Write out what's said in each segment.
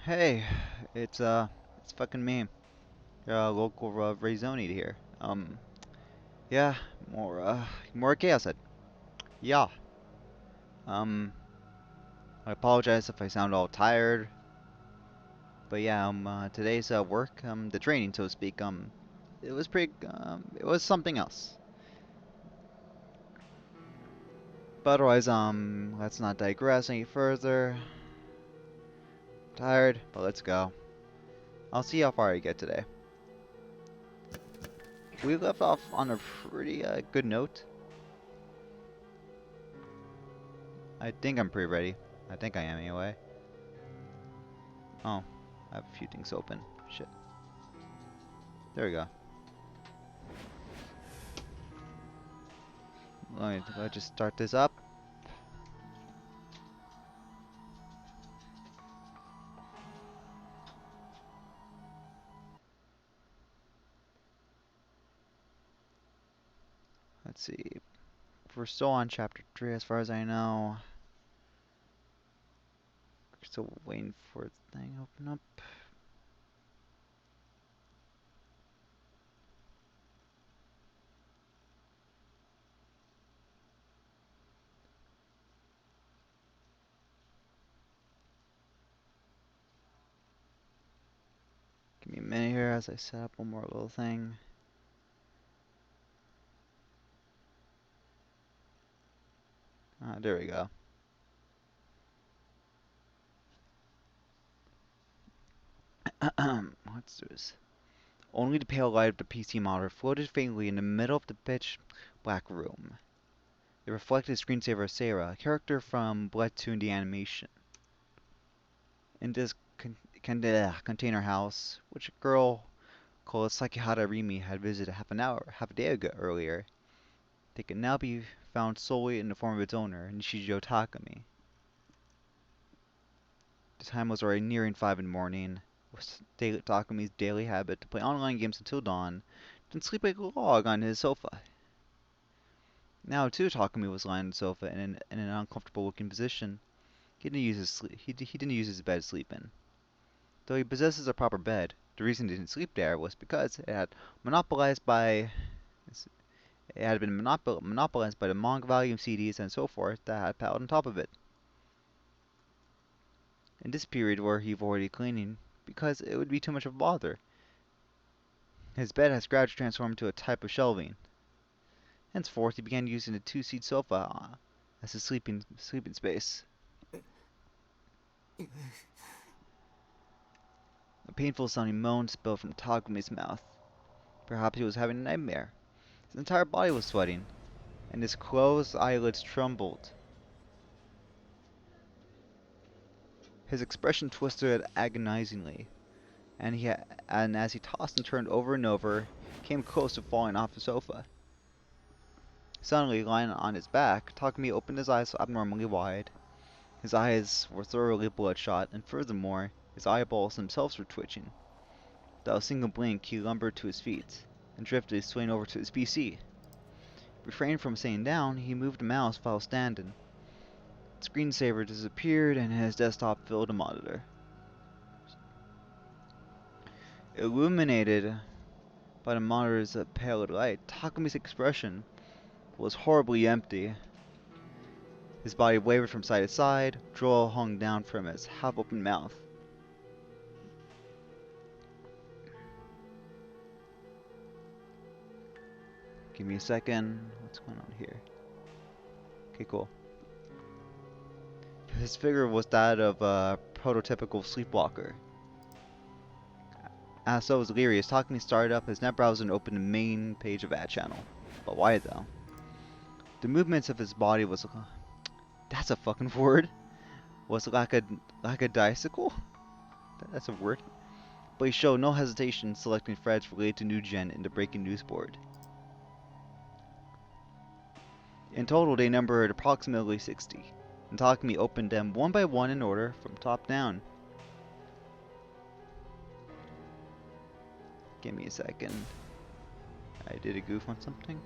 Hey, it's fucking me, local Razoni here. Yeah, more chaos. Yeah. Um, I apologize if I sound all tired, but yeah, today's work, the training, so to speak, it was something else. But otherwise, let's not digress any further. Tired, but let's go. I'll see how far I get today. We left off on a pretty good note. I think I'm pretty ready. I think I am anyway. Oh, I have a few things open. Shit. There we go. Let's just start this up. Let's see. We're still on chapter 3 as far as I know. We're still waiting for the thing to open up. Give me a minute here as I set up one more little thing. Ah, there we go. What's this? Only the pale light of the PC monitor floated faintly in the middle of the pitch black room. It reflected the screensaver of Sarah, a character from Bloodtoon the animation. In this container house, which a girl called Sakihara Rimi had visited half a day ago earlier, they could now be found solely in the form of its owner, Nishijo Takami. The time was already nearing 5 in the morning. It was Takami's daily habit to play online games until dawn, then sleep like a log on his sofa. Now, too, Takami was lying on the sofa in an uncomfortable looking position. He didn't use his bed to sleep in. Though he possesses a proper bed, the reason he didn't sleep there was because monopolized by it had been monopolized by the manga volume CDs and so forth that had piled on top of it. In this period where he avoided cleaning because it would be too much of a bother, his bed has gradually transformed into a type of shelving. Henceforth, he began using the two-seat sofa as his sleeping space. A painful sounding moan spilled from Takami's mouth. Perhaps he was having a nightmare. His entire body was sweating, and his closed eyelids trembled. His expression twisted agonizingly, and as he tossed and turned over and over, came close to falling off the sofa. Suddenly, lying on his back, Takumi opened his eyes abnormally wide. His eyes were thoroughly bloodshot, and furthermore, his eyeballs themselves were twitching. Without a single blink, he lumbered to his feet, and drifted, swaying over to his PC. Refraining from sitting down, he moved the mouse while standing. The screensaver disappeared, and his desktop filled the monitor. Illuminated by the monitor's pale light, Takami's expression was horribly empty. His body wavered from side to side, drool hung down from his half-open mouth. Give me a second. What's going on here? Okay, cool. His figure was that of a prototypical sleepwalker. As so was leery as Takumi started up his net browser and opened the main page of that channel. But why though? The movements of his body was that's a fucking word. Was lackadaisical? That's a word. But he showed no hesitation selecting threads related to New Gen in the breaking news board. In total, they numbered approximately 60, and Takumi opened them one by one in order from top down. Give me a second. I did a goof on something.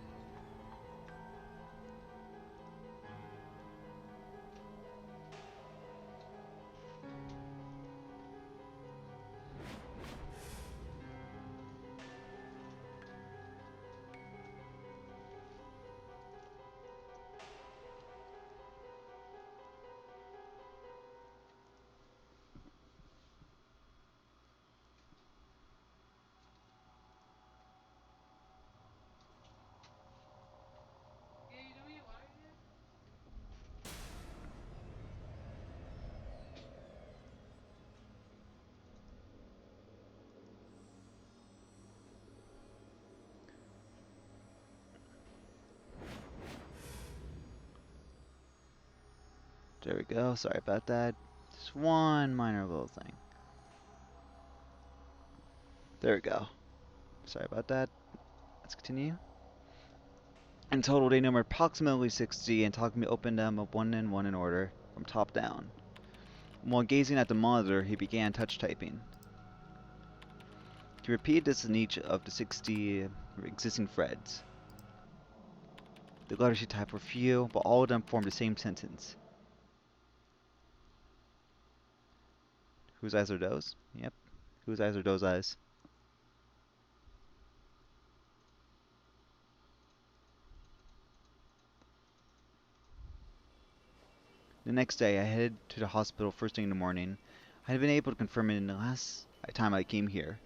There we go. Sorry about that. Just one minor little thing. There we go. Sorry about that. Let's continue. In total, they numbered approximately 60 and Takumi opened them up one in order, from top down. While gazing at the monitor, he began touch typing. He repeated this in each of the 60 existing threads. The letters he typed were few, but all of them formed the same sentence. Whose eyes are those? Yep. Whose eyes are those eyes? The next day, I headed to the hospital first thing in the morning. I had been able to confirm it in the last time I came here.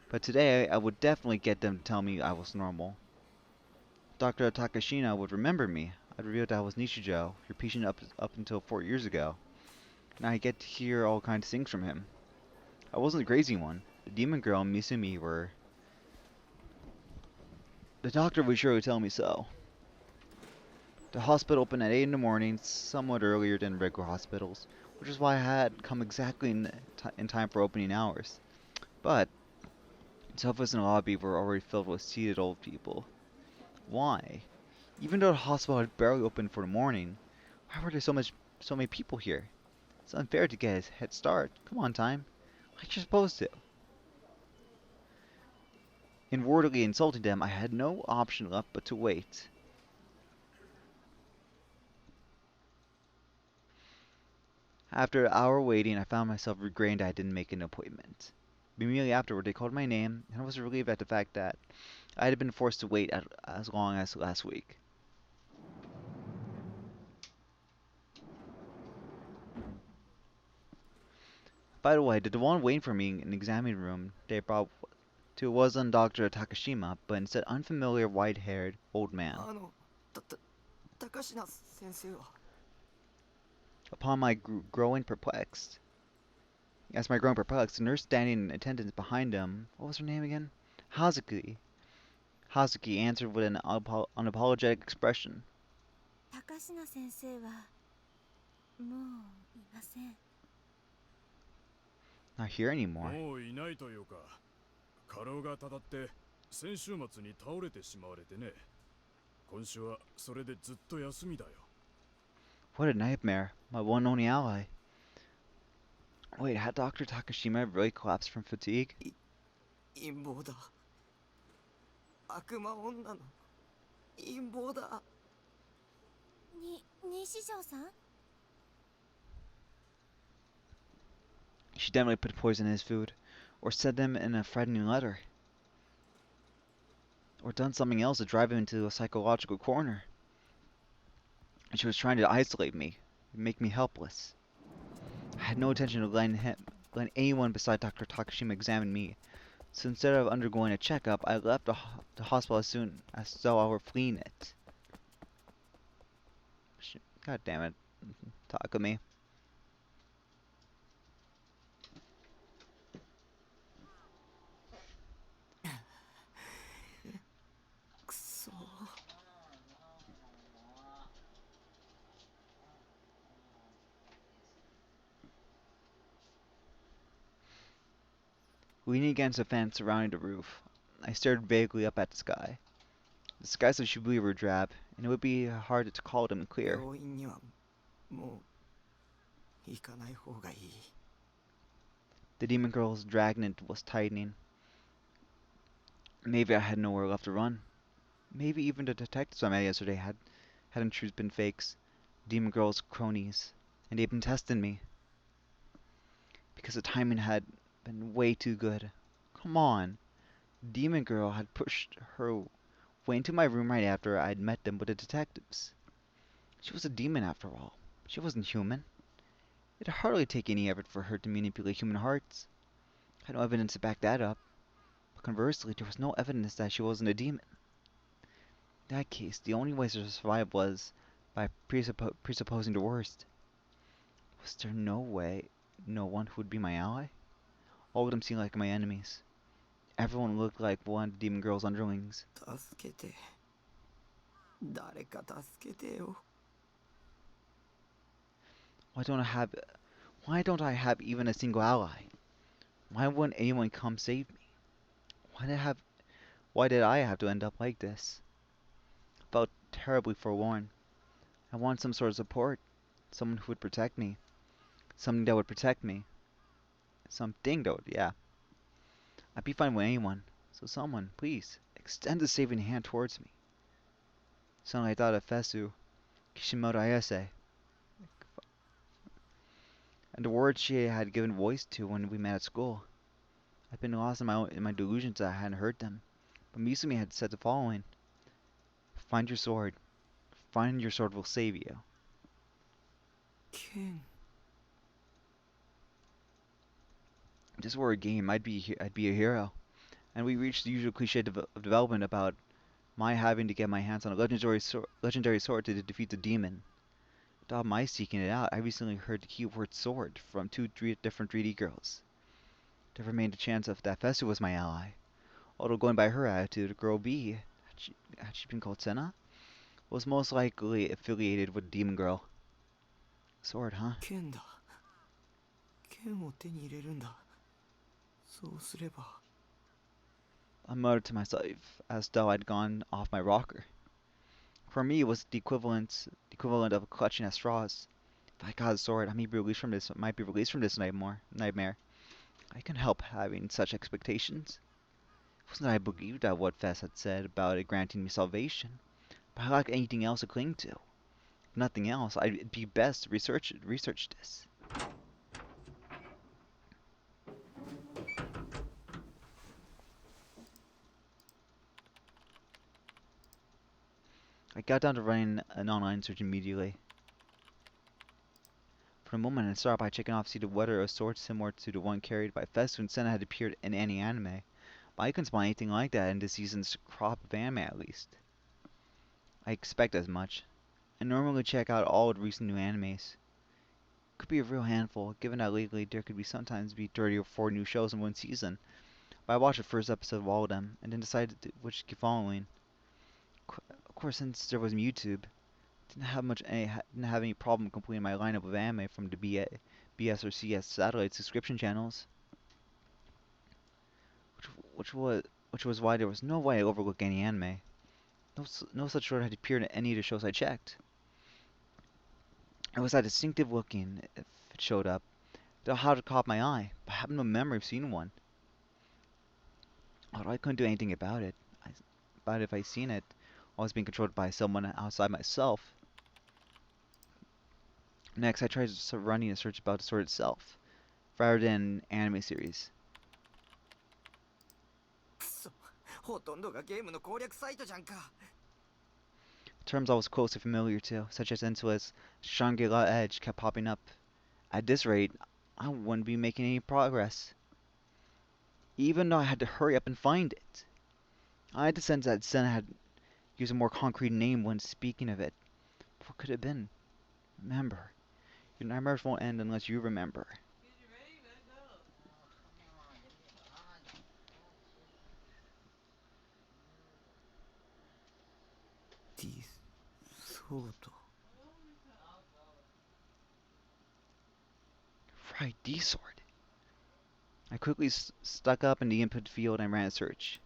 But today, I would definitely get them to tell me I was normal. Dr. Takashina would remember me. I'd revealed that I was Nishijo, your patient up until 4 years ago. Now I get to hear all kinds of things from him. I wasn't the crazy one. The demon girl and Misumi were. The doctor would surely tell me so. The hospital opened at 8 in the morning, somewhat earlier than regular hospitals, which is why I had come exactly in time for opening hours. But sofas in the lobby were already filled with seated old people. Why? Even though the hospital had barely opened for the morning, why were there so many people here? It's unfair to get a head start. Come on, time. Like you're supposed to. Inwardly insulting them, I had no option left but to wait. After an hour waiting, I found myself regretting that I didn't make an appointment. Immediately afterward, they called my name, and I was relieved at the fact that I had been forced to wait as long as last week. By the way, the one waiting for me in the examining room they brought to wasn't Dr. Takashima, but instead unfamiliar white-haired old man. Upon my growing perplexed, the nurse standing in attendance behind him, what was her name again? Hazuki. Hazuki answered with an unapologetic expression. Not here anymore. もういないというか、過労がたたって先週末に倒れてしまわれてね。今週はそれでずっと休みだよ。What a nightmare. My one and only ally. Wait, had Dr. Takashima really collapsed from fatigue? 陰謀だ。悪魔女の陰謀だ。西条さん She definitely put poison in his food, or sent them in a threatening letter, or done something else to drive him into a psychological corner. And she was trying to isolate me, make me helpless. I had no intention of letting anyone besides Dr. Takashima examine me, so instead of undergoing a checkup, I left the hospital as soon as though I were fleeing it. God damn it, Takumi. Leaning against a fence surrounding the roof, I stared vaguely up at the sky. The skies of Shibuya were drab, and it would be hard to call them clear. The demon girl's dragnet was tightening. Maybe I had nowhere left to run. Maybe even the detectives I met yesterday had in truth been fakes, demon girl's cronies, and they'd been testing me. Because the timing had been way too good. Come on. Demon girl had pushed her way into my room right after I'd met them with the detectives. She was a demon after all. She wasn't human. It'd hardly take any effort for her to manipulate human hearts. I had no evidence to back that up. But conversely, there was no evidence that she wasn't a demon. In that case, the only way to survive was by presupposing the worst. Was there no one who would be my ally? All of them seemed like my enemies. Everyone looked like one of the demon girl's underlings. Why don't I have why don't I have even a single ally? Why wouldn't anyone come save me? Why did I have to end up like this? I felt terribly forlorn. I wanted some sort of support, someone who would protect me, something that would protect me, something that would, yeah. I'd be fine with anyone. So someone, please, extend a saving hand towards me. Suddenly I thought of Fesu, Kishimoto Ayase, and the words she had given voice to when we met at school. I'd been lost in my delusions that I hadn't heard them. But Misumi had said the following: Find your sword. Find your sword will save you. Ken. If this were a game, I'd be a hero. And we reached the usual cliche of development about my having to get my hands on a legendary sword to defeat the demon. Without my seeking it out, I recently heard the keyword sword from different 3D girls. There remained a chance of that Fesu was my ally. Although going by her attitude, girl B, had she been called Senna, was most likely affiliated with Demon Girl. Sword, huh? 剣だ。剣を手に入れるんだ。そうすれば。I muttered to myself, as though I'd gone off my rocker. For me, it was the equivalent of clutching at straws. If I got a sword, I might be released from this nightmare. I couldn't help having such expectations. It wasn't that I believed that what Fess had said about it granting me salvation, but I lacked anything else to cling to. If nothing else, it'd be best to research this. I got down to running an online search immediately. For a moment, I started by checking off to see whether a sword similar to the one carried by Festu and Senna had appeared in any anime. But I couldn't spot anything like that in this season's crop of anime, at least. I expect as much. I normally check out all the recent new animes. Could be a real handful, given that lately there could be sometimes be 30 or 40 new shows in one season. But I watched the first episode of all of them, and then decided which to keep following. Of course, since there was YouTube, didn't have any problem completing my lineup of anime from the BS or CS satellite subscription channels, which which was which was why there was no way I overlook any anime. No such sort had appeared in any of the shows I checked. It was that distinctive looking if it showed up. Though how it caught my eye, but I have no memory of seeing one. Although I couldn't do anything about it if I seen it, always being controlled by someone outside myself. Next, I tried running a search about the sword itself, rather than an anime series. くそ。ほとんどがゲームの攻略サイトじゃんか。Terms I was closely familiar to, such as Insulas, Shangri-La Edge, kept popping up. At this rate, I wouldn't be making any progress. Even though I had to hurry up and find it. I had the sense that Senna had used a more concrete name when speaking of it. But what could it have been? Remember. Your nightmares won't end unless you remember. This sword. Right, D-Sword. I quickly stuck up in the input field and ran a search.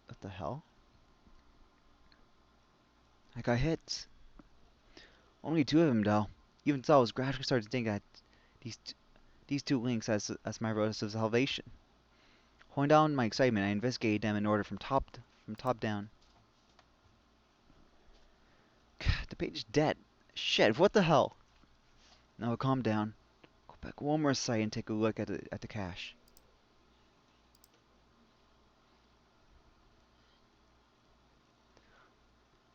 What the hell? I got hits. Only two of them, though. Even so, I was gradually starting to think that these these two links as my road to salvation. Holding down my excitement, I investigated them in order from top down. The page is dead. Shit, what the hell? Now calm down. Go back one more site and take a look at the cache.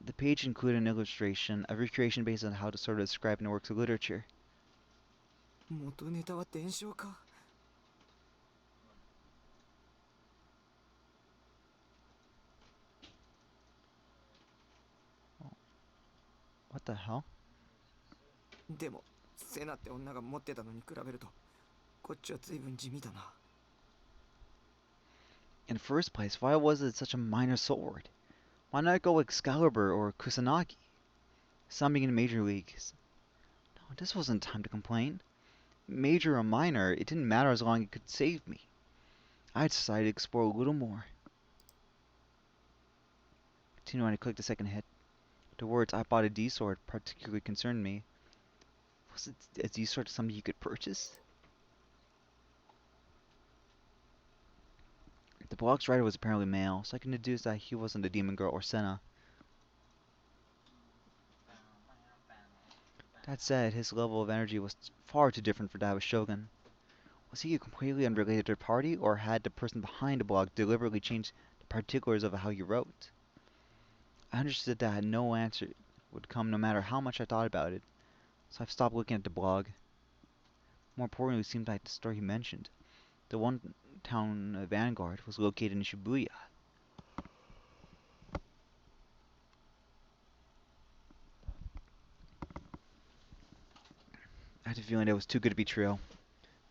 The page included an illustration, a recreation based on how to sort of describe in works of literature. 元ネタは伝承か。What the hell? でもセナって女が持ってたのに比べるとこっちは随分地味だな。In the first place, why was it such a minor sword? Why not go Excalibur or Kusanagi? Something in Major Leagues. No, this wasn't time to complain. Major or minor, it didn't matter as long as it could save me. I decided to explore a little more. Continuing to click the second hit. The words "I bought a D-sword" particularly concerned me. Was it a D-sword something you could purchase? The blog's writer was apparently male, so I can deduce that he wasn't a demon girl or Senna. That said, his level of energy was far too different for that of Shogun. Was he a completely unrelated third party, or had the person behind the blog deliberately changed the particulars of how he wrote? I understood that no answer would come no matter how much I thought about it, so I've stopped looking at the blog. More importantly, it seemed like the store he mentioned, the one town Vanguard, was located in Shibuya. I had a feeling that it was too good to be true,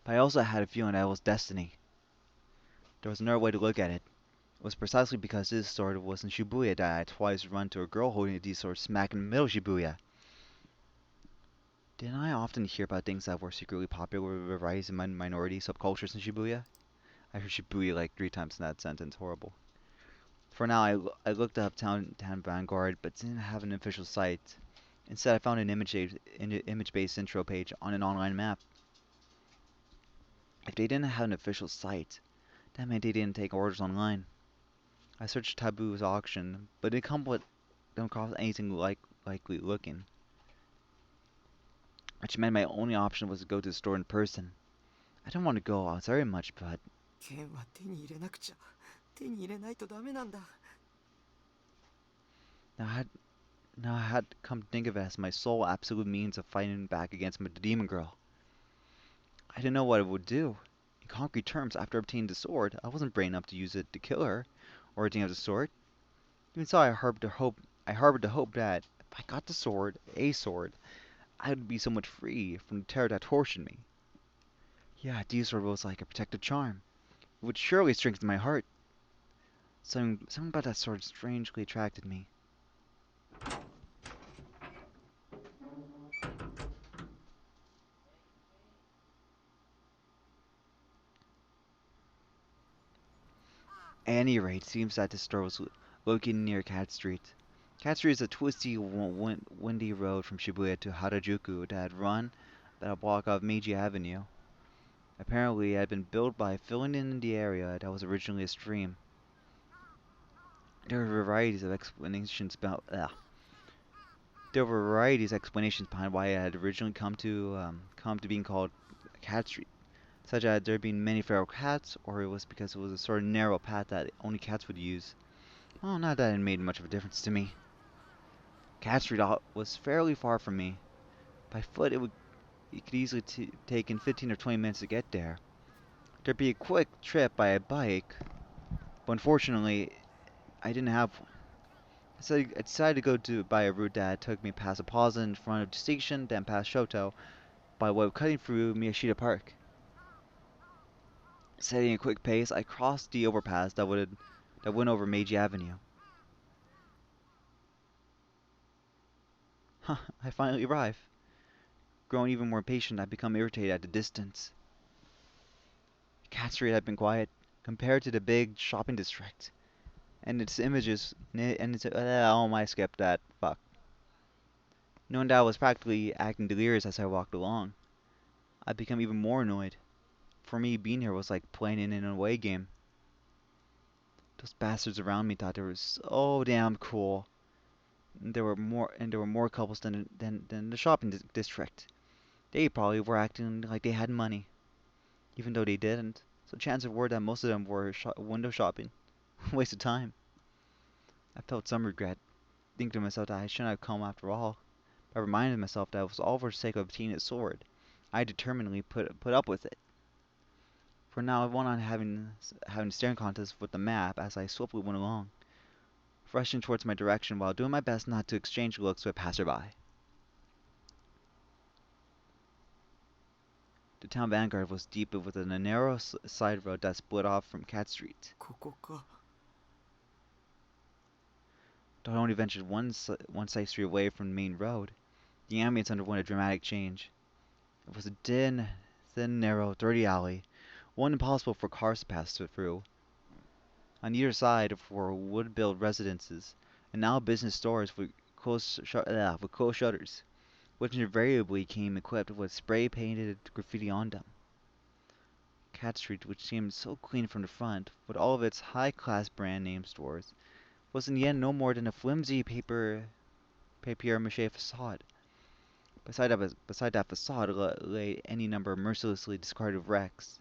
but I also had a feeling that it was destiny. There was another way to look at it. It was precisely because this sword was in Shibuya that I had twice run into a girl holding a D-sword smack in the middle of Shibuya. Didn't I often hear about things that were secretly popular with varieties in minority subcultures in Shibuya? I heard Shibuya like 3 times in that sentence. Horrible. For now, I looked up Town Vanguard, but didn't have an official site. Instead, I found an image-based intro page on an online map. If they didn't have an official site, that meant they didn't take orders online. I searched Taboo's auction, but it didn't cost anything likely looking, which meant my only option was to go to the store in person. I didn't want to go out very much, but 剣は手に入れなくちゃ。手に入れないとダメなんだ。 now I had now I had to come to think of it as my sole absolute means of fighting back against the demon girl. I didn't know what it would do. In concrete terms, after obtaining the sword, I wasn't brave enough to use it to kill her, or anything of the sort. Even so, I harbored the hope that if I got the sword, a sword, I would be somewhat free from the terror that tortured me. Yeah, the sword was like a protective charm. It would surely strengthen my heart. Something about that sword strangely attracted me. At any rate, it seems that this store was located near Cat Street. Cat Street is a twisty, windy road from Shibuya to Harajuku that had run about a block off Meiji Avenue. Apparently, it had been built by filling in the area that was originally a stream. There were varieties of explanations about. There were varieties of explanations behind why it had originally come to being called Cat Street, such as there being many feral cats, or it was because it was a sort of narrow path that only cats would use. Well, not that it made much of a difference to me. Cat Street was fairly far from me. By foot, it could easily take in 15 or 20 minutes to get there. There'd be a quick trip by a bike, but unfortunately, I didn't have one. So I decided to go by a route that took me past a plaza in front of the station, then past Shoto, by way of cutting through Miyashita Park. Setting a quick pace, I crossed the overpass that went over Meiji Avenue. Huh, I finally arrived. Growing even more impatient, I become irritated at the distance. Cat Street had been quiet compared to the big shopping district, and its images and its oh my, skipped that. Fuck. Knowing that I was practically acting delirious as I walked along, I become even more annoyed. For me, being here was like playing in an away game. Those bastards around me thought they were so damn cool. And there were more couples than the shopping district. They probably were acting like they had money, even though they didn't. So chances were that most of them were window shopping. Waste of time. I felt some regret, thinking to myself that I shouldn't have come after all. I reminded myself that it was all for the sake of obtaining a sword. I determinedly put up with it. For now, I went on having a staring contest with the map as I swiftly went along, rushing towards my direction while doing my best not to exchange looks with passerby. The town vanguard was deep within a narrow side road that split off from Cat Street. ここか。Though I only ventured one side street away from the main road, the ambience underwent a dramatic change. It was a thin, narrow, dirty alley, one impossible for cars to pass through. On either side were wood-built residences, and now business stores with closed shutters, which invariably came equipped with spray-painted graffiti on them. Cat Street, which seemed so clean from the front, with all of its high-class brand-name stores, was in the end no more than a flimsy papier-mâché facade. Beside that facade lay any number of mercilessly discarded wrecks.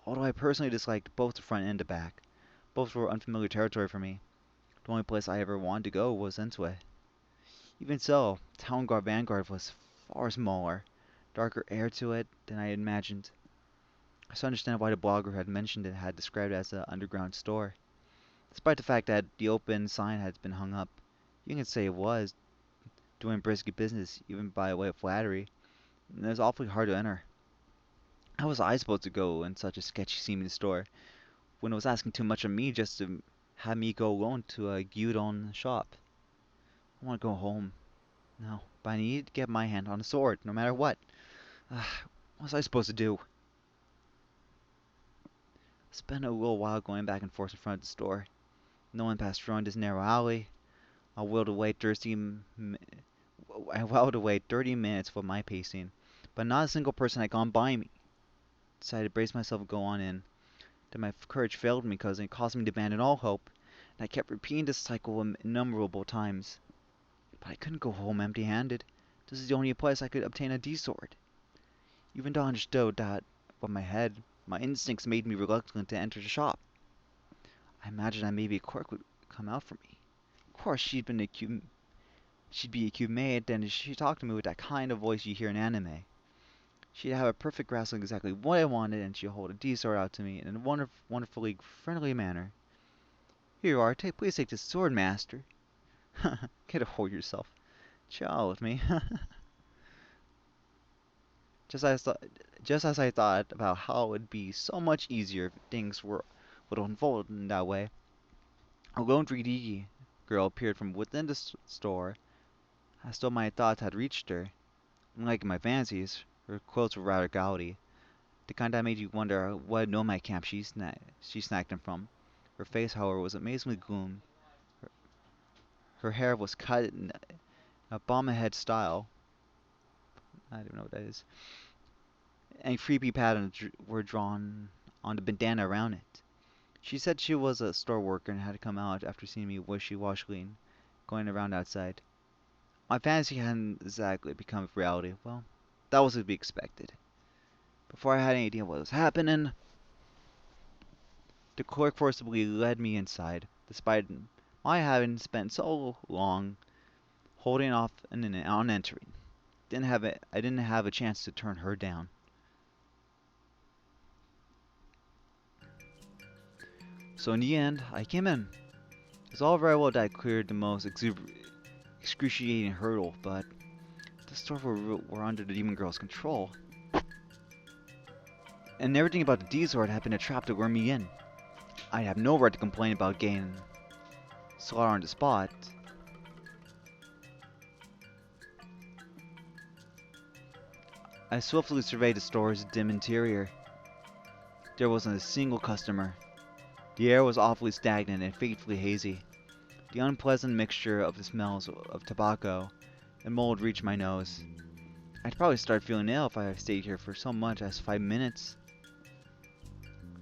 Although I personally disliked both the front and the back, both were unfamiliar territory for me. The only place I ever wanted to go was Ensway. Even so, Town Guard Vanguard was far smaller, darker air to it than I had imagined. I still understand why the blogger who had mentioned it had described it as an underground store. Despite the fact that the open sign had been hung up, you can say it was doing brisk business, even by way of flattery, and it was awfully hard to enter. How was I supposed to go in such a sketchy seeming store, when it was asking too much of me just to have me go alone to a gyudon shop? I want to go home now, but I need to get my hand on a sword, no matter what. What was I supposed to do? I spent a little while going back and forth in front of the store. No one passed through this narrow alley. I whiled away 30 minutes with my pacing, but not a single person had gone by me. Decided to brace myself and go on in. Then my courage failed me because it caused me to abandon all hope, and I kept repeating this cycle innumerable times. But I couldn't go home empty-handed. This is the only place I could obtain a D-sword. Even though I understood that, with my head, my instincts made me reluctant to enter the shop. I imagined that maybe a clerk would come out for me. Of course, she'd be a cute maid, and she'd talk to me with that kind of voice you hear in anime. She'd have a perfect grasp on exactly what I wanted, and she'd hold a D-sword out to me in a wonderfully friendly manner. Here you are, please take this sword, master. Get a hold of yourself. Chill with me. just as just as I thought about how it would be so much easier if would unfold in that way, a lone 3D girl appeared from within the store, as though my thoughts had reached her. Unlike my fancies, her clothes were rather gaudy, the kind that made you wonder what nomad camp she snagged them from. Her face, however, was amazingly gloom. Her hair was cut in a bomb head style. I don't know what that is. And creepy patterns were drawn on the bandana around it. She said she was a store worker and had come out after seeing me wishy-washily going around outside. My fantasy hadn't exactly become reality. Well, that was to be expected. Before I had any idea what was happening, the clerk forcibly led me inside, despite my having spent so long holding off on entering. I didn't have a chance to turn her down. So in the end, I came in. It's all very well that I cleared the most excruciating hurdle, but the store were under the demon girl's control. And everything about the D-sword had been a trap to lure me in. I'd have no right to complain about getting slaughter on the spot. I swiftly surveyed the store's dim interior. There wasn't a single customer. The air was awfully stagnant and fatefully hazy. The unpleasant mixture of the smells of tobacco and mold reached my nose. I'd probably start feeling ill if I stayed here for so much as 5 minutes.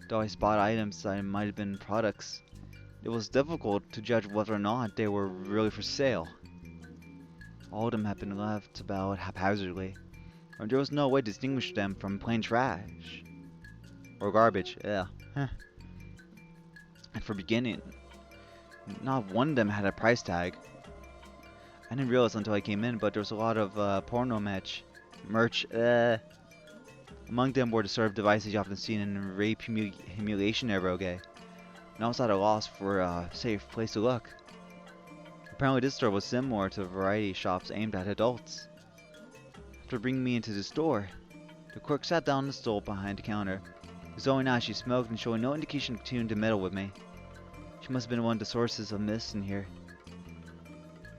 Though I spot items that might have been products, it was difficult to judge whether or not they were really for sale. All of them had been left about haphazardly, and there was no way to distinguish them from plain trash. Or garbage, yeah. And for beginning, not one of them had a price tag. I didn't realize until I came in, but there was a lot of porno merch. Among them were the sort of devices you often see in rape humiliation eroge. And I was at a loss for a safe place to look. Apparently this store was similar to variety shops aimed at adults. After bringing me into the store, the clerk sat down on the stool behind the counter. His own eyes she smoked and showing no indication of continuing to meddle with me. She must have been one of the sources of mist in here.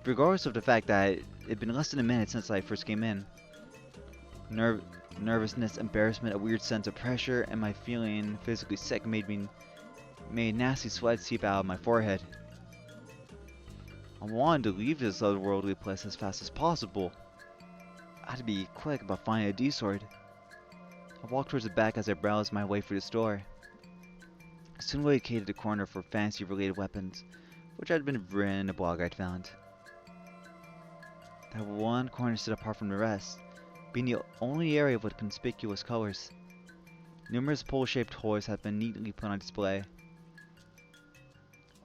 Regardless of the fact that it'd been less than a minute since I first came in, nerve, nervousness, embarrassment, a weird sense of pressure, and my feeling physically sick made nasty sweat seep out of my forehead. I wanted to leave this otherworldly place as fast as possible. I had to be quick about finding a D-sword. I walked towards the back as I browsed my way through the store. I soon located the corner for fantasy-related weapons, which had been written in a blog I'd found. That one corner stood apart from the rest, being the only area with conspicuous colors. Numerous pole-shaped toys had been neatly put on display.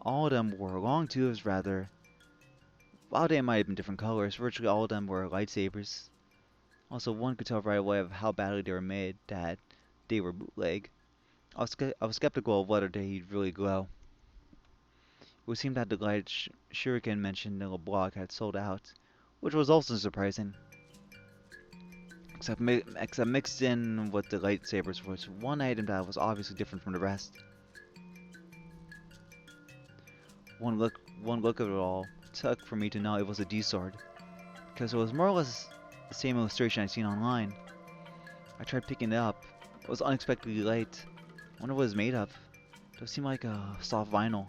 All of them wore long tubes, rather. While they might have been different colors, virtually all of them were lightsabers. Also, one could tell right away of how badly they were made that they were bootleg. I was skeptical of whether they'd really glow. It would seem that the light shuriken mentioned in the blog had sold out, which was also surprising. Except mixed in with the lightsabers was one item that was obviously different from the rest. One look of it all took for me to know it was a D-sword, because it was more or less the same illustration I'd seen online. I tried picking it up. It was unexpectedly light. I wonder what it was made of. It seemed like a soft vinyl.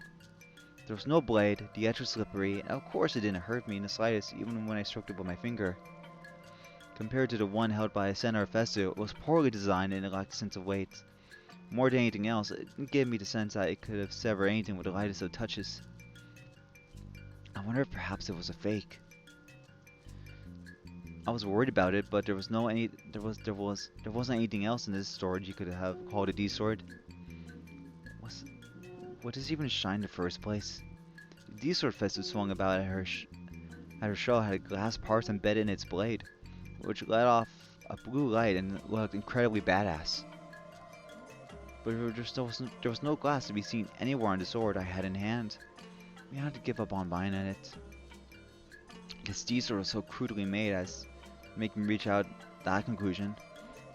There was no blade, the edge was slippery, and of course it didn't hurt me in the slightest, even when I stroked it with my finger. Compared to the one held by Senator Festu, it was poorly designed and it lacked a sense of weight. More than anything else, it gave me the sense that it could have severed anything with the lightest of touches. I wonder if perhaps it was a fake. I was worried about it, but there wasn't anything else in this storage you could have called a D-sword. What does even shine in the first place? The D-sword Festu swung about at her show had glass parts embedded in its blade, which let off a blue light and looked incredibly badass. But there was no glass to be seen anywhere on the sword I had in hand. We had to give up on buying it. This D-sword was so crudely made as to make me reach out that conclusion.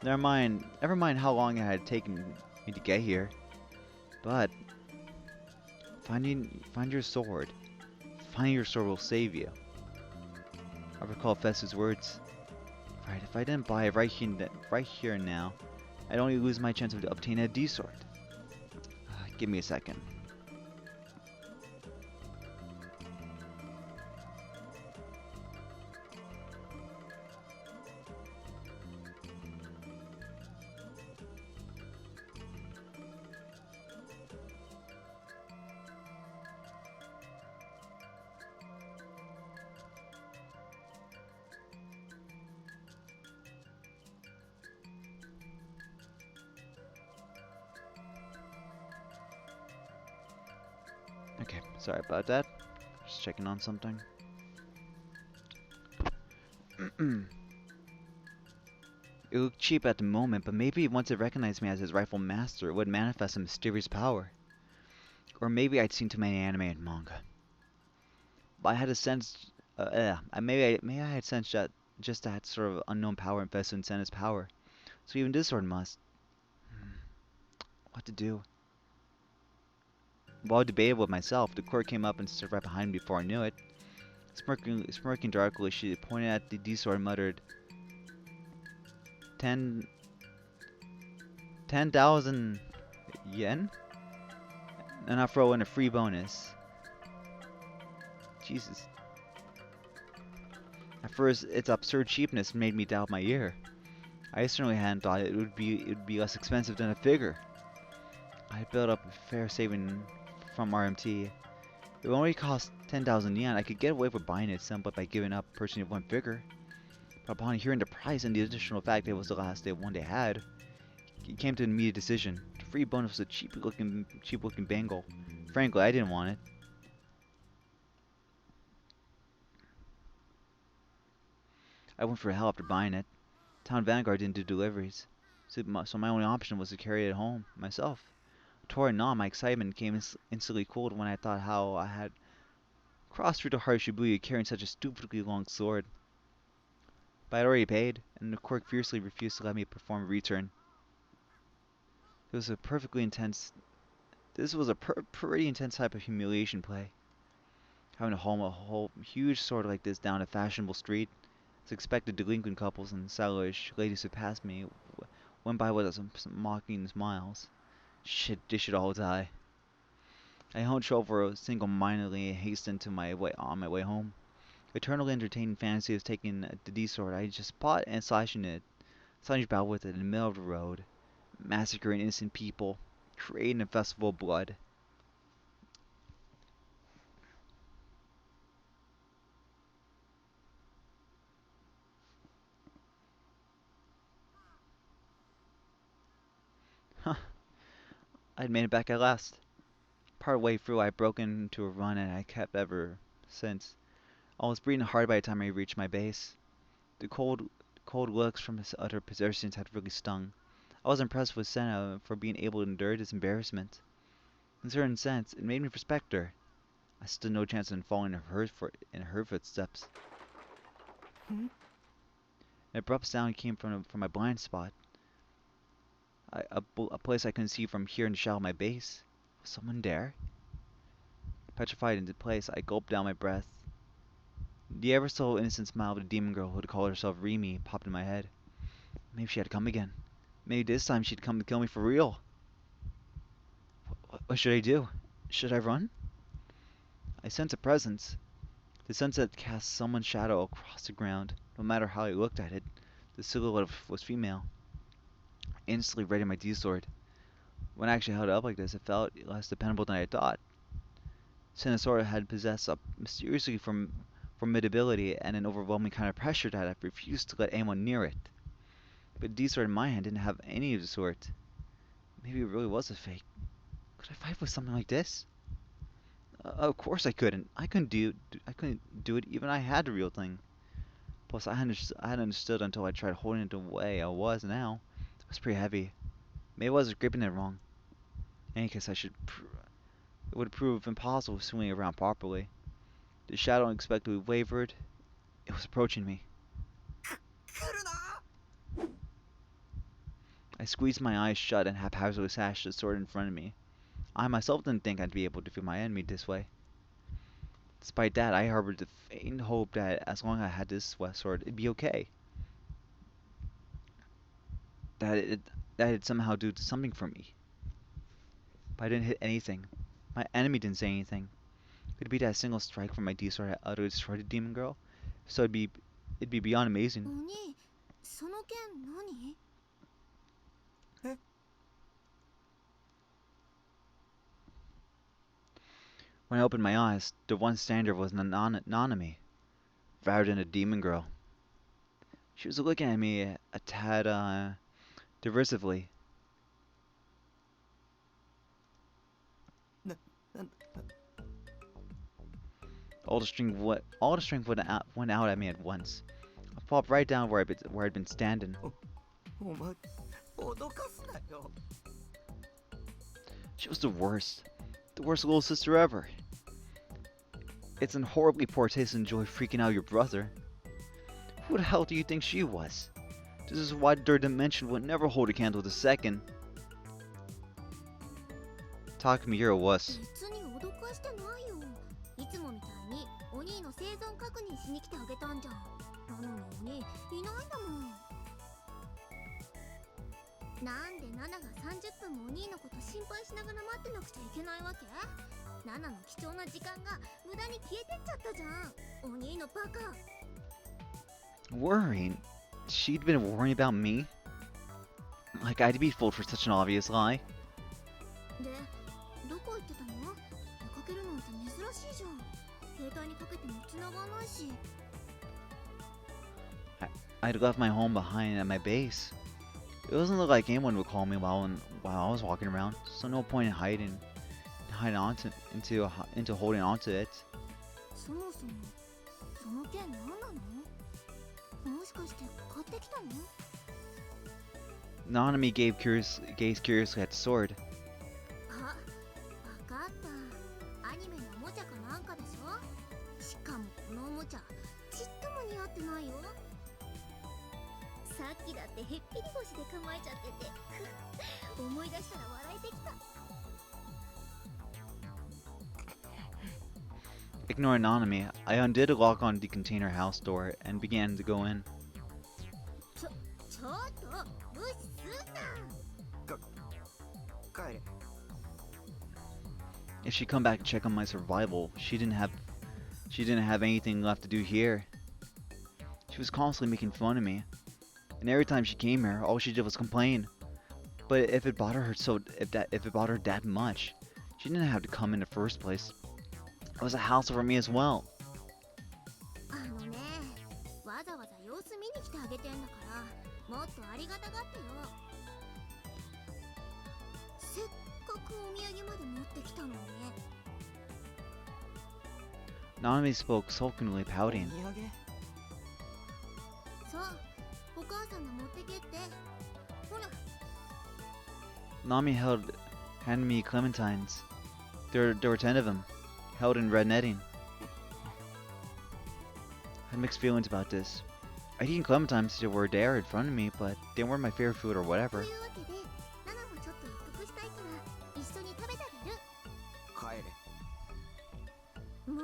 Never mind how long it had taken me to get here. But find your sword. Finding your sword will save you. I recall Festu's words. Right, if I didn't buy it right here and now, I'd only lose my chance of obtaining a D-sword. Give me a second. Okay, sorry about that. Just checking on something. It looked cheap at the moment, but maybe once it recognized me as its rightful master, it would manifest a mysterious power. Or maybe I'd seen too many anime and manga. But I had a sense, maybe I had sensed that just that sort of unknown power invested in Senna's power. So even this sword must. What to do? While debating with myself, the court came up and stood right behind me before I knew it. Smirking darkly, she pointed at the D-sword and muttered, 10,000 yen? And I'll throw in a free bonus. Jesus. At first, its absurd cheapness made me doubt my ear. I certainly hadn't thought it would be less expensive than a figure. I had built up a fair saving from RMT. If it only cost 10,000 yen, I could get away with buying it simply by giving up purchasing one figure. But upon hearing the price and the additional fact that it was the last one they had, it came to an immediate decision. The free bonus was a cheap looking bangle. Frankly, I didn't want it. I went for help after buying it. Town Vanguard didn't do deliveries, so my only option was to carry it home myself. Toward and on, my excitement came instantly cooled when I thought how I had crossed through the heart of Shibuya carrying such a stupidly long sword. But I had already paid, and the clerk fiercely refused to let me perform a return. This was a pretty intense type of humiliation play. Having to haul a whole huge sword like this down a fashionable street. Suspected delinquent couples and stylish ladies who passed me went by with some mocking smiles. Shit, they should all die. I hunched over single-mindedly and hastened to my way on my way home. Eternally entertaining fantasy of taking the D sword I just bought and slashing about with it in the middle of the road, massacring innocent people, creating a festival of blood. Huh, I'd made it back at last. Part way through, I broke into a run and I kept ever since. I was breathing hard by the time I reached my base. The cold looks from his other possessions had really stung. I was impressed with Senna for being able to endure this embarrassment. In a certain sense, it made me respect her. I stood no chance in falling in her footsteps. Hmm? An abrupt sound came from my blind spot, a place I couldn't see from here in the shadow of my base. Was someone there? Petrified into place, I gulped down my breath. The ever so innocent smile of the demon girl who had called herself Remy popped in my head. Maybe she had come again. Maybe this time she'd come to kill me for real. What should I do? Should I run? I sensed a presence. The sunset cast someone's shadow across the ground. No matter how I looked at it, the silhouette was female. I instantly readied my D-sword. When I actually held it up like this, it felt less dependable than I thought. Sinosora had possessed a mysteriously formidability and an overwhelming kind of pressure that I refused to let anyone near it. But the D-sword in my hand didn't have any of the sort. Maybe it really was a fake. Could I fight with something like this? Of course I couldn't. I couldn't do it even if I had the real thing. Plus, I hadn't understood until I tried holding it the way I was now. It was pretty heavy. Maybe I was gripping it wrong. In any case, it would prove impossible swinging around properly. The shadow unexpectedly wavered. It was approaching me. 来るな。 I squeezed my eyes shut and haphazardly slashed the sword in front of me. I myself didn't think I'd be able to defeat my enemy this way. Despite that, I harbored the faint hope that as long as I had this sword, it'd be okay. That it'd somehow do something for me. But I didn't hit anything. My enemy didn't say anything. Could it be that a single strike from my D sword had utterly destroyed the demon girl? So it'd be beyond amazing. お兄、その剣何？ When I opened my eyes, the one standard was Nanami, rather than a demon girl. She was looking at me a tad, derisively. な、なんだ、All the strength went out at me at once. I popped right down where I'd been standing. お前、脅かすなよ。 She was the worst little sister ever. It's an horribly poor taste to enjoy freaking out your brother. Who the hell do you think she was? This is why the third dimension would never hold a candle to second. Takumi, you're a wuss. 別に脅かしてないよ。いつもみたいにお兄の生存確認しに来てあげたんじゃん。なのにお兄いないんだもん。なんでナナが30分もお兄のこと心配しながら待ってなくちゃいけないわけ？ナナの貴重な時間が無駄に消えてっちゃったじゃん。お兄のバカ。 Worrying? She'd been worrying about me? Like I'd be fooled for such an obvious lie. で、どこ行ってたの？出かけるなんて珍しいじゃん。携帯にかけても繋がないし。I'd left my home behind at my base. It doesn't look like anyone would call me while I was walking around, so no point in hiding into holding onto it. そもそもその剣何なの？もしかして買ってきたの？ Nanami gazed curiously at the sword. あ、わかった。アニメのおもちゃかなんかでしょ？しかもこのおもちゃちっとも似合ってないよ。さっきだってへっぴり腰で構えちゃってて思い出したら笑えてきた。Ignoring Nanami, I undid the lock on the container house door and began to go in. ちょっと無視すんな。帰れ。 If she'd come back to check on my survival, she didn't have anything left to do here. She was constantly making fun of me, and every time she came here, all she did was complain. But if it bothered her that much, she didn't have to come in the first place. It was a hassle for me as well. あのね、わざわざ様子見に来てあげてんだから、もっとありがたがってよ。せっかくお土産まで持ってきたのに。 Nanami spoke sulkily, pouting. お土産？そう、お母さんが持ってけって。ほら。 Nami handed me clementines. There were 10 of them, held in red netting. I had mixed feelings about this. I'd eaten clementines that were there in front of me, but they weren't my favorite food or と whatever. いうわけで、ナナもちょっと一服したいから一緒に食べてあげる。帰れ。もう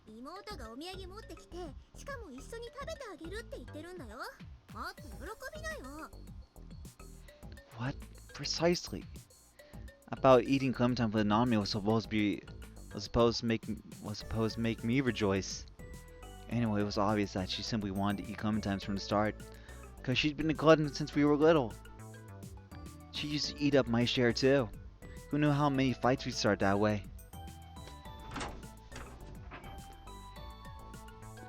妹がお土産持ってきて、しかも一緒に食べてあげるって言ってるんだよ。もっと喜びなよ。 What? Precisely. About eating clementine with Nami was supposed to make me rejoice. Anyway, it was obvious that she simply wanted to eat clementines from the start, because she'd been a glutton since we were little. She used to eat up my share too. Who knew how many fights we'd start that way?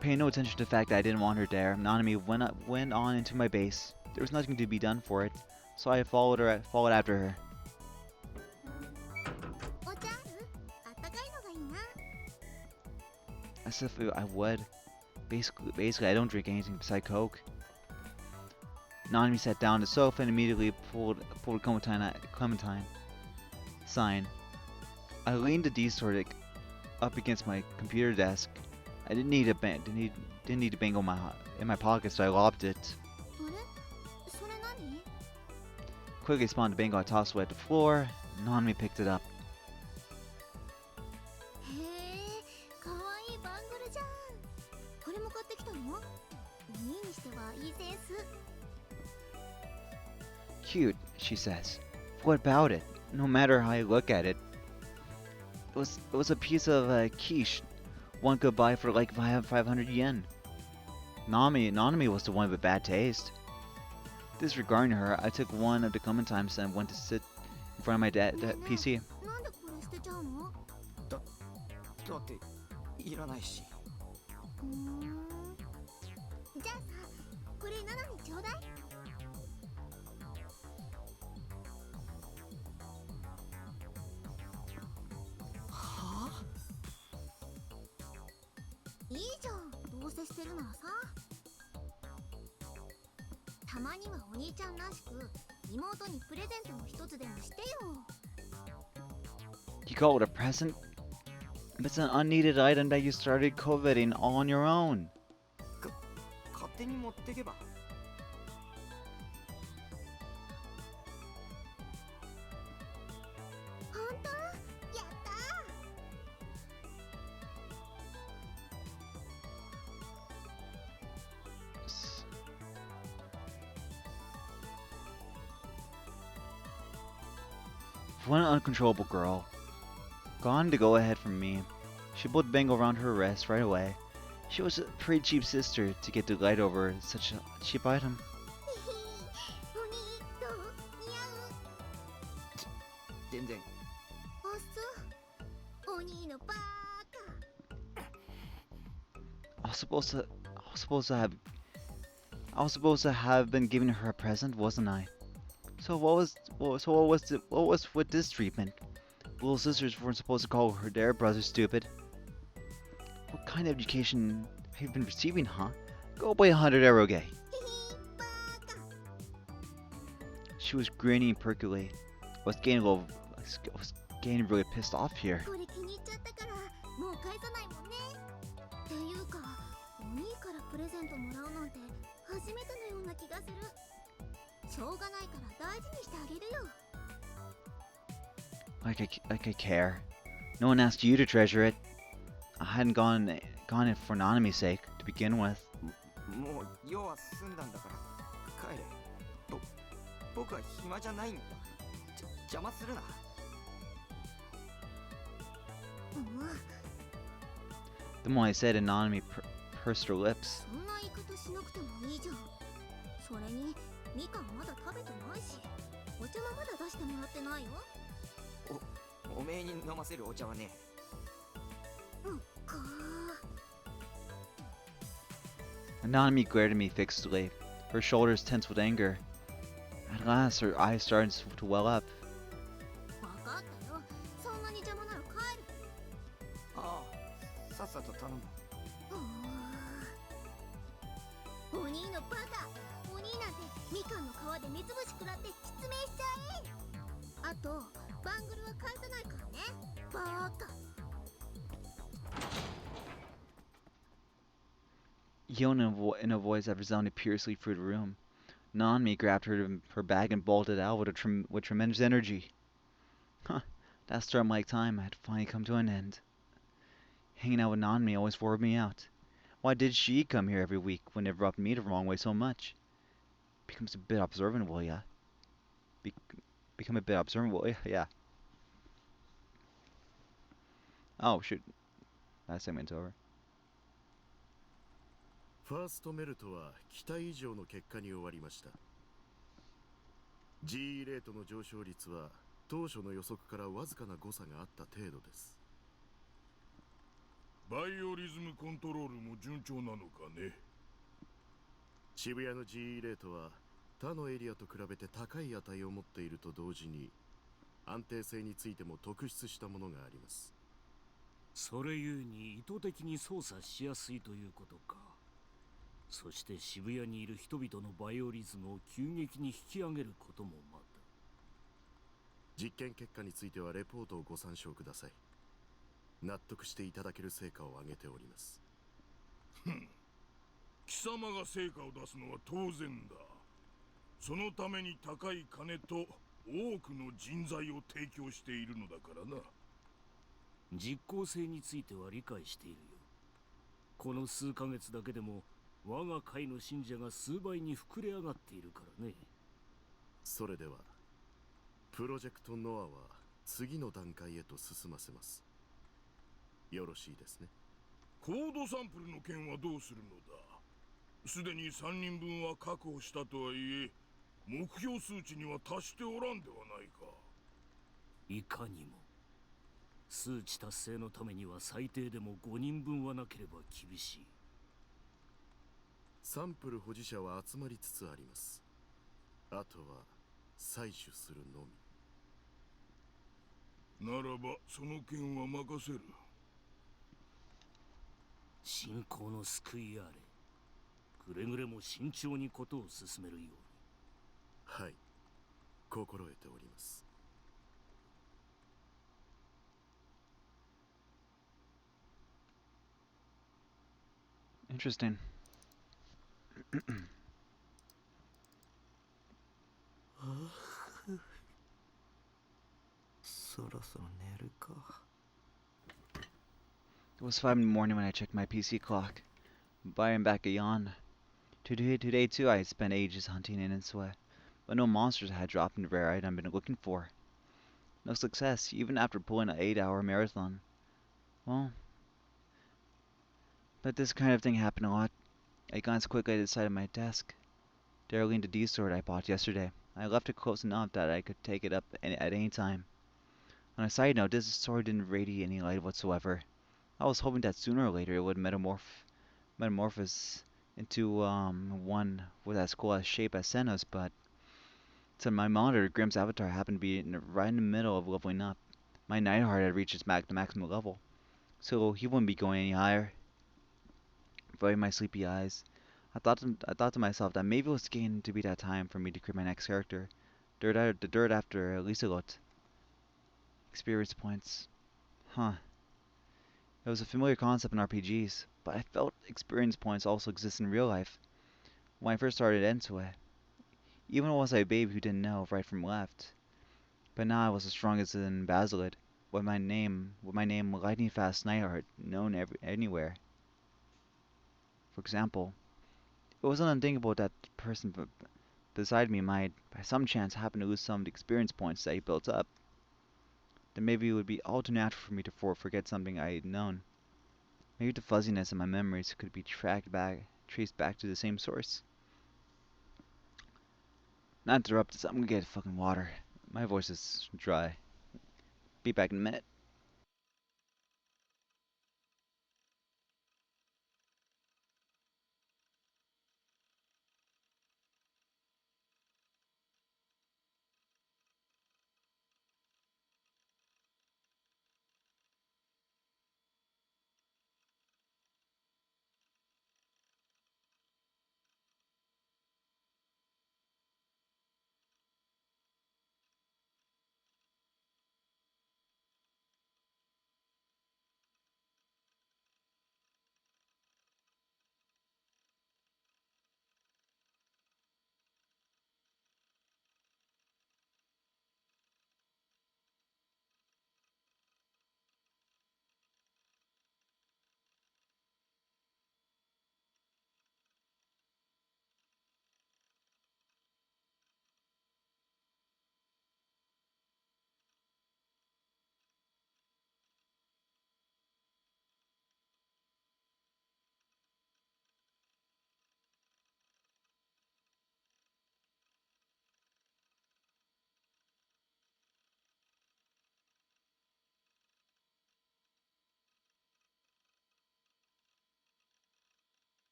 Paying no attention to the fact that I didn't want her there, Nanami went on into my base. There was nothing to be done for it, so I followed after her. お茶ある？あったかいのがいいな。 As if I would. Basically, I don't drink anything beside Coke. Nanami sat down on the sofa and immediately pulled a clementine sign. I leaned the D-sword up against my computer desk. I didn't need to bang in my pocket, so I lobbed it. あれ？それ何？ Quickly spawned a bangle, I tossed it at the floor. Nanami picked it up. へえ、かわいいバングルじゃん。これも買ってきたの？いいにしてはいいセンス。 Cute, she says. What about it? No matter how I look at it, it was a piece of quiche one could buy for like 500 yen. Nanami was the one with bad taste. Disregarding her, I took one of the clementines and went to sit in front of my PC. なんでこれ捨てちゃうの？だっていらないし。じゃあさ、これナナにちょうだい。はあ？いいじゃん、どうせ捨てるならさ。たまにはお兄ちゃんらしく妹にプレゼントの一つでもしてよ。 You call it a present? It's an unneeded item that you started coveting all on your own. 勝手に持ってけば。ほんと？やったー One uncontrollable girl. Gone to go ahead from me. She pulled the bangle around her wrist right away. She was a pretty cheap sister to get delight over such a cheap item. お兄どう？似合う？全然。あっそう。お兄のバーカ。 I was supposed to have been giving her a present, wasn't I? So what was with this treatment? Little sisters weren't supposed to call their brother stupid. What kind of education have you been receiving, huh? Go play 100 eroge. バーカ。 She was grinning perkily. I was getting really pissed off here. これ気に入っちゃったからもう返さないもんね。っていうか、お兄からプレゼントもらうなんて初めてのような気がする。しょうがないから大事にしてあげるよ。 Like I care. No one asked you to treasure it. hadn't gone it for Nanami's sake to begin with. もう用は済んだんだから帰れ。僕は暇じゃないんだ。邪魔するな。The more I said, and Nanami pursed her lips. そんな言い方しなくてもいいじゃん。それにみかんまだ食べてないし、お茶もまだ出してもらってないよ。おめえに飲ませるお茶はね。Nanami glared at me fixedly, her shoulders tense with anger. At last, her eyes started to well up. わかったよ。そんなに邪魔なら帰る。ああ、さっさと頼む。お兄のバカ。お兄なんてみかんの皮で目つぶし食らって失明しちゃえ。あとバングルは返さないからね。バカ。Yelled in a voice that resounded piercingly through the room. Nanami grabbed her bag and bolted out with tremendous energy. Huh, that storm-like time had finally come to an end. Hanging out with Nanami always wore me out. Why did she come here every week when it rubbed me the wrong way so much? Becomes a bit observant, will ya? Become a bit observant, will ya? Yeah. Oh, shoot. That segment's over. ファーストメルトは期待以上の結果に終わりました。 GE レートの上昇率は当初の予測からわずかな誤差があった程度です。バイオリズムコントロールも順調なのかね。渋谷の GE レートは他のエリアと比べて高い値を持っていると同時に安定性についても特筆したものがあります。それゆえに意図的に操作しやすいということか。そして渋谷にいる人々のバイオリズムを急激に引き上げることもまた。実験結果についてはレポートをご参照ください。納得していただける成果を上げております。貴様が成果を出すのは当然だ。そのために高い金と多くの人材を提供しているのだからな。実効性については理解しているよ。この数ヶ月だけでも我が会の信者が数倍に膨れ上がっているからね。それではプロジェクトノアは次の段階へと進ませます。よろしいですね。コードサンプルの件はどうするのだ。すでに3人分は確保したとはいえ、目標数値には達しておらんではないか。いかにも。数値達成のためには最低でも5人分はなければ厳しい。サンプル保持者は集まりつつあります。あとは採取するのみ。ならばその件は任せる。信仰の救いあれ。くれぐれも慎重にことを進めるように。はい、心得ております。Interesting. そろそろ寝るか。It was 5 in the morning when I checked my PC clock. By and back a yawn. Today too, I had spent ages hunting in Insua, but no monsters had dropped in the rare item I'd been looking for. No success, even after pulling an 8-hour marathon. Well, but this kind of thing happened a lot. I glanced quickly at the side of my desk. There leaned the D sword I bought yesterday. I left it close enough that I could take it up at any time. On a side note, this sword didn't radiate any light whatsoever. I was hoping that sooner or later it would metamorphose into one with as cool a shape as Senna's, but to my monitor, Grimm's avatar happened to be right in the middle of leveling up. My Nightheart had reached its maximum level, so he wouldn't be going any higher. Avoiding my sleepy eyes, I thought to myself that maybe it was getting to be that time for me to create my next character. The dirt after Liselot. Experience points. Huh. It was a familiar concept in RPGs, but I felt experience points also exist in real life. When I first started Ensue, even was I a babe who didn't know right from left. But now I was as strong as in Basilid, would my name Lightning Fast Nightheart known anywhere? For example, it wasn't unthinkable that the person beside me might, by some chance, happen to lose some of the experience points that he built up. Then maybe it would be all too natural for me to forget something I had known. Maybe the fuzziness in my memories could be traced back to the same source. Not interrupted, so I'm gonna get fucking water. My voice is dry. Be back in a minute.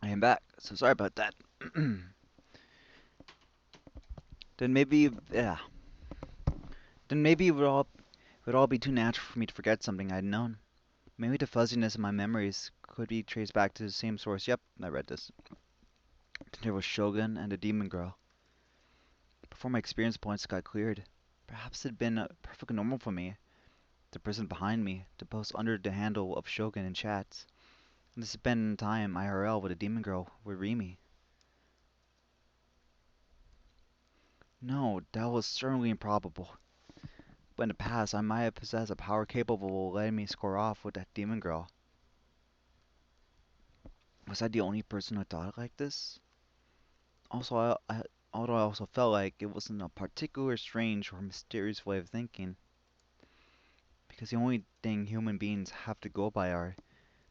I am back. So sorry about that. then maybe, yeah. Then maybe it would all be too natural for me to forget something I'd known. Maybe the fuzziness in my memories could be traced back to the same source. Yep, I read this. There was Shogun and the Demon Girl. Before my experience points got cleared, perhaps it'd been perfectly normal for me, the person behind me, to post under the handle of Shogun in chats, and to spend time IRL with a Demon Girl with Rimi. No, that was certainly improbable. But in the past, I might have possessed a power capable of letting me score off with that Demon Girl. Was I the only person who thought like this? Also, although I also felt like it wasn't a particular strange or mysterious way of thinking, because the only thing human beings have to go by are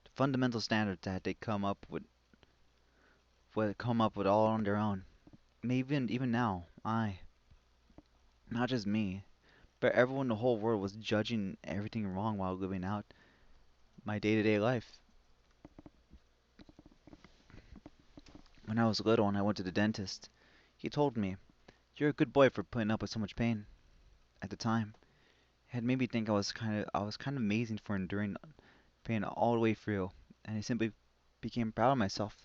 the fundamental standards that they come up with all on their own. Maybe even now, not just me, but everyone in the whole world was judging everything wrong while living out my day-to-day life. When I was little and I went to the dentist, he told me, "You're a good boy for putting up with so much pain." At the time, it had made me think I was kind of amazing for enduring pain all the way through, and I simply became proud of myself.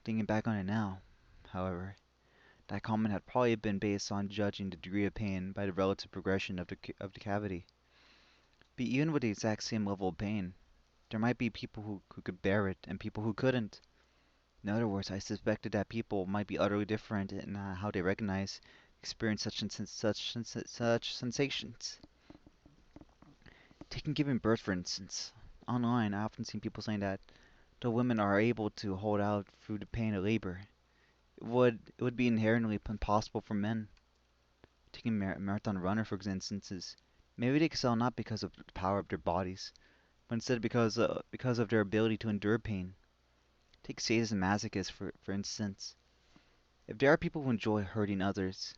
Thinking back on it now, however, that comment had probably been based on judging the degree of pain by the relative progression of the cavity. But even with the exact same level of pain, there might be people who could bear it and people who couldn't. In other words, I suspected that people might be utterly different in how they recognize, experience such sensations. Taking giving birth, for instance. Online, I often seen people saying that though women are able to hold out through the pain of labor, it would be inherently impossible for men. Taking marathon runner, for instance, maybe they excel not because of the power of their bodies, but instead because of their ability to endure pain. Take sadists and masochists for instance. If there are people who enjoy hurting others,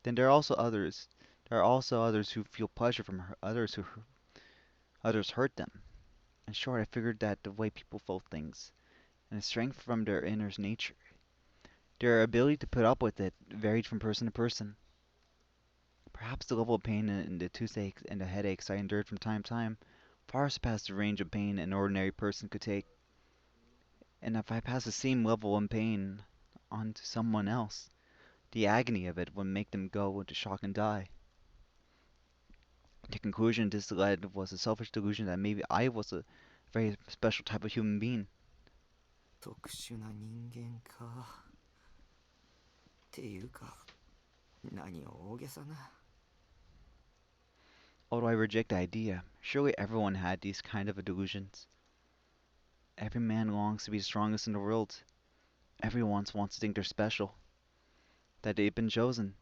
then there are also others. There are also others who feel pleasure from others who others hurt them. In short, I figured that the way people felt things, and the strength from their inner nature, Their ability to put up with it varied from person to person. Perhaps the level of pain and the toothaches and the headaches I endured from time to time far surpassed the range of pain an ordinary person could take. And if I passed the same level of pain on to someone else, the agony of it would make them go into shock and die. The conclusion this led was a selfish delusion that maybe I was a very special type of human being. 特殊な人間か。っていうか、何を大げさな。Although I reject the idea, surely everyone had these kind of delusions. Every man longs to be the strongest in the world. Everyone wants to think they're special, that they've been chosen.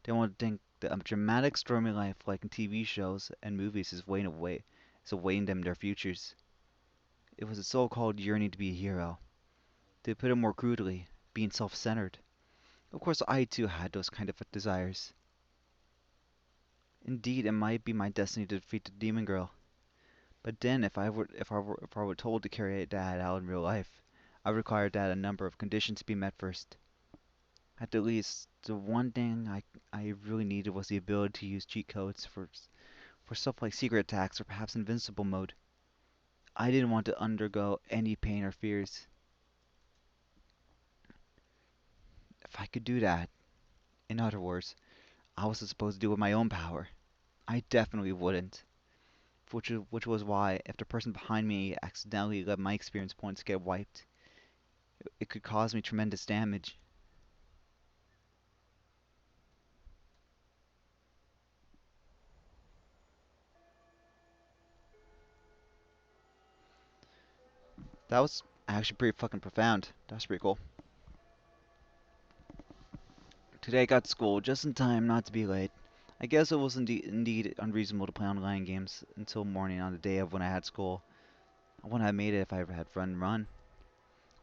They want to think that a dramatic, stormy life like in TV shows and movies is awaiting them their futures. It was a so-called yearning to be a hero. To put it more crudely, being self-centered. Of course, I too had those kind of desires. Indeed, it might be my destiny to defeat the demon girl. But then, if I were told to carry that out in real life, I would require that a number of conditions to be met first. At the least, the one thing I really needed was the ability to use cheat codes for stuff like secret attacks or perhaps invincible mode. I didn't want to undergo any pain or fears. If I could do that, in other words, I was supposed to do it with my own power. I definitely wouldn't. Which was why, if the person behind me accidentally let my experience points get wiped, it could cause me tremendous damage. That was actually pretty fucking profound. That's pretty cool. Today I got to school just in time not to be late. I guess it was indeed unreasonable to play online games until morning on the day of when I had school. I wouldn't have made it if I had run. When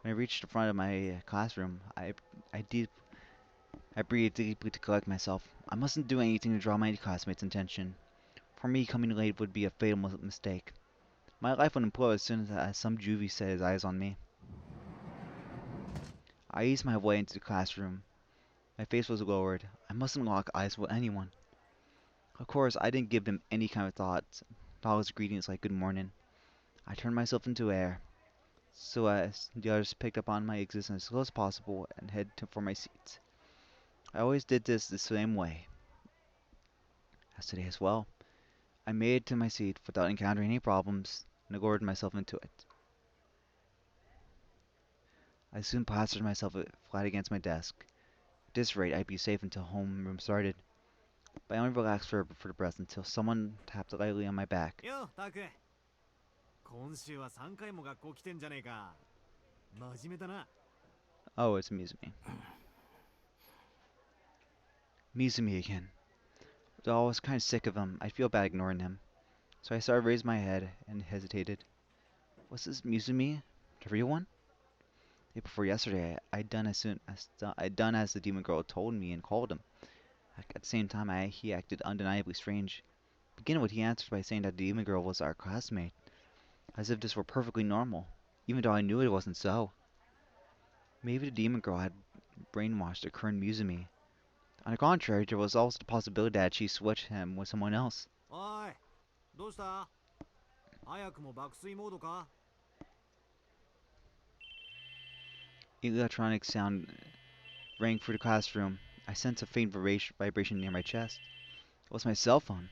I reached the front of my classroom, I deep I breathed deeply to collect myself. I mustn't do anything to draw my classmates' attention. For me, coming late would be a fatal mistake. My life would implode as soon as some juvie set his eyes on me. I eased my way into the classroom. My face was lowered. I mustn't lock eyes with anyone. Of course, I didn't give them any kind of thoughtless greetings like good morning. I turned myself into air, so as the others picked up on my existence as close as possible and headed for my seats. I always did this the same way, as today as well. I made it to my seat without encountering any problems and lowered myself into it. I soon plastered myself flat against my desk. At this rate, I'd be safe until homeroom started. But I only relaxed for the breath until someone tapped lightly on my back. よタク今週は3回も学校来てんじゃねえか真面目だな Oh, it's Mizumi. Mizumi again. Though I was kind of sick of him, I feel bad ignoring him. So I started to raise my head and hesitated. Was this Mizumi? The real one? Day before yesterday, I'd done as the demon girl told me and called him. At the same time, he acted undeniably strange. Beginning with, he answered by saying that the demon girl was our classmate, as if this were perfectly normal, even though I knew it wasn't so. Maybe the demon girl had brainwashed the current Mizumi. On the contrary, there was also the possibility that she switched him with someone else. おいどうした早くも爆睡モードか Electronic sound rang through the classroom. I sensed a faint vibration near my chest. It was my cell phone.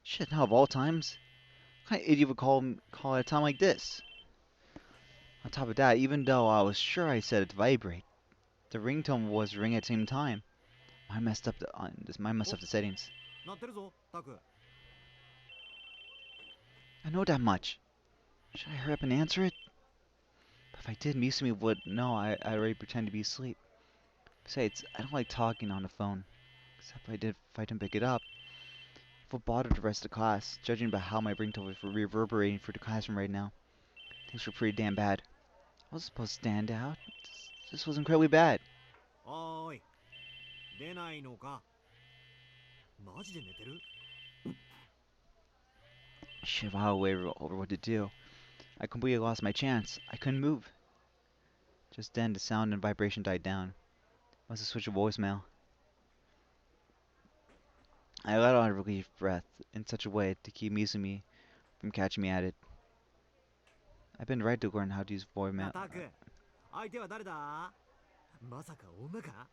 Shit, now of all times? What kind of idiot would call at a time like this? On top of that, even though I was sure I set it to vibrate, the ringtone was ringing at the same time. I messed up the settings. 鳴ってるぞタク I know that much. Should I hurry up and answer it? But if I did, Misumi would know I already pretend to be asleep. Besides, I don't like talking on the phone. Except if I didn't pick it up. It would bother the rest of the class, judging by how my ringtone was reverberating through the classroom right now. Things were pretty damn bad. I was supposed to stand out. This was incredibly bad. おーい出ないのかマジで寝てる Shit, wow, over what to do. I completely lost my chance. I couldn't move. Just then, the sound and vibration died down. It was a switch of voicemail. I let out a relief breath in such a way to keep Mizumi from catching me at it. I've been right to learn how to use な voicemail. タク相手は誰だまさか女か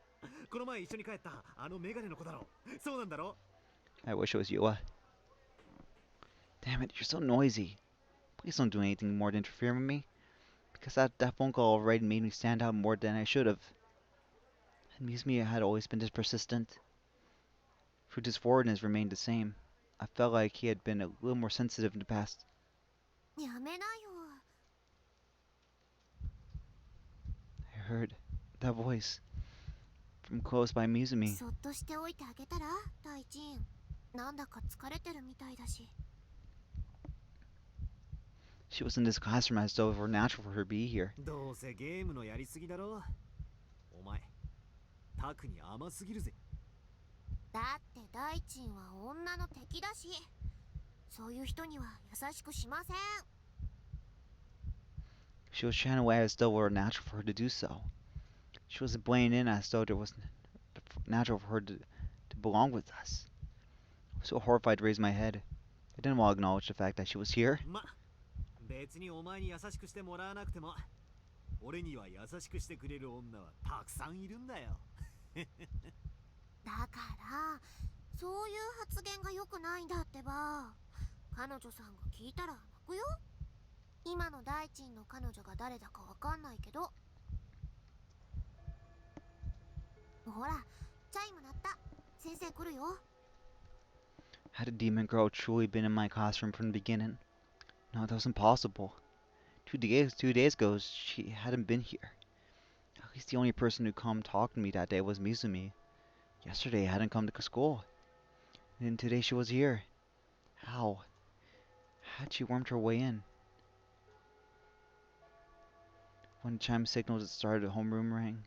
この前一緒に帰ったあのメガネの子だろそうなんだろ I wish it was Yua. Damn it, you're so noisy. Please don't do anything more to interfere with me. Because that phone call already made me stand out more than I should have. And Mizumi had always been this persistent. Fruita's forwardness remained the same. I felt like he had been a little more sensitive in the past. やめなよ。 I heard that voice from close by Mizumi. そっとしておいてあげたら大臣。なんだか疲れてるみたいだし。 She was in this classroom as though it were natural for her to be here. どうせゲームのやりすぎだろお前タクに甘すぎるぜだって大臣は女の敵だし。そういう人には優しくしません。 She was chatting away as though it were natural for her to do so. She was blending in as though it was natural for her to belong with us. I was so horrified to raise my head. I didn't want to acknowledge the fact that she was here. ま別にお前に優しくしてもらわなくても俺には優しくしてくれる女はたくさんいるんだよだからそういう発言が良くないんだってば。彼女さんが聞いたら泣くよ。今の大臣の彼女が誰だかわかんないけど。ほらチャイム鳴った。先生来るよ。 Had a demon girl truly been in my classroom from the beginning? No, that was impossible. 2 days ago, she hadn't been here. At least the only person who come talk to me that day was Mizumi. Yesterday, I hadn't come to school. And today she was here. How? Had she wormed her way in? When the chime signaled the start of the homeroom rang,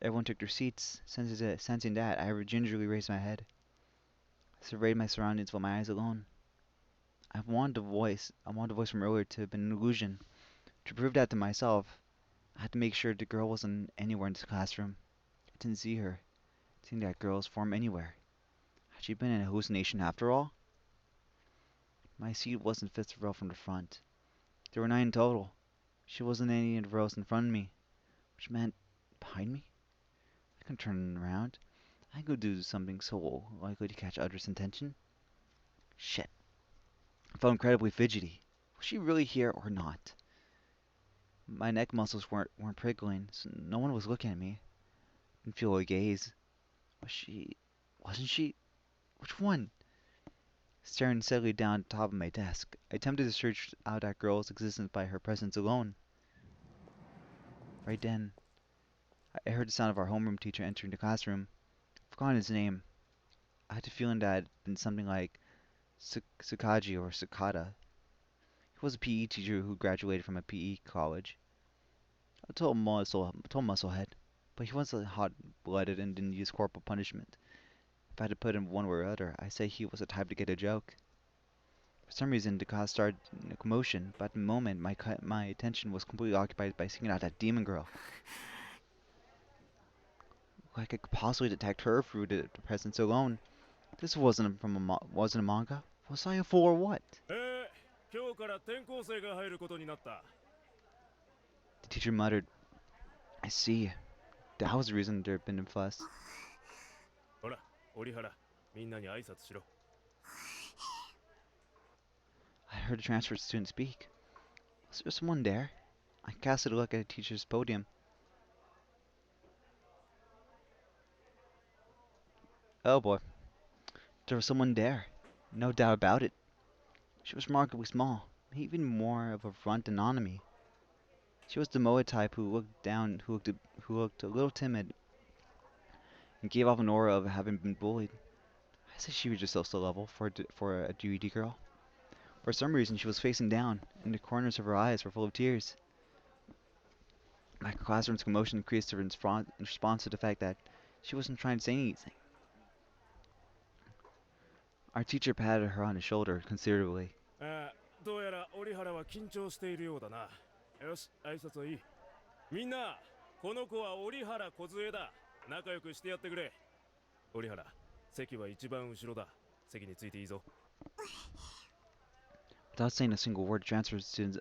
everyone took their seats. Sensing that, I gingerly raised my head. I surveyed my surroundings with my eyes alone. I wanted the voice from earlier to have been an illusion. To prove that to myself, I had to make sure the girl wasn't anywhere in this classroom. I didn't see her. Seeing that girl's form anywhere. Had she been an hallucination after all? My seat wasn't fifth row from the front. There were 9 in total. She wasn't in any of the rows in front of me, which meant behind me? I couldn't turn around. I could do something so likely to catch others' attention. Shit. I felt incredibly fidgety. Was she really here or not? My neck muscles weren't prickling, so no one was looking at me. Didn't feel a gaze. Was she? Wasn't she? Which one? Staring steadily down at the top of my desk, I attempted to search out that girl's existence by her presence alone. Right then, I heard the sound of our homeroom teacher entering the classroom. I've forgotten his name. I had the feeling that it had been something like Sukaji or Sakata. He was a PE teacher who graduated from a PE college. A total musclehead, but he wasn't hot-blooded and didn't use corporal punishment. If I had to put in one way or other, I'd say he was the type to get a joke. For some reason, the class started in a commotion, but at the moment, my attention was completely occupied by seeking out that demon girl. Like I could possibly detect her through the presence alone. This wasn't wasn't a manga. Was I a fool or what? The teacher muttered. I see. That was the reason there had been a fuss. I heard a transferred student speak. Was there someone there? I casted a look at the teacher's podium. Oh boy. There was someone there. No doubt about it. She was remarkably small, even more of a runt than Nanami. She was the Moa type who looked a little timid and gave off an aura of having been bullied. I say she reached a social level for a GED girl. For some reason, she was facing down, and the corners of her eyes were full of tears. My classroom's commotion increased in response to the fact that she wasn't trying to say anything. Our teacher patted her on the shoulder considerably. どうやら折原は緊張しているようだな。よし、挨拶はいい。みんな、この子は折原梢だ。仲良くしてやってくれ。折原、席は一番後ろだ。席についていいぞ。Without saying a single word, the transfer student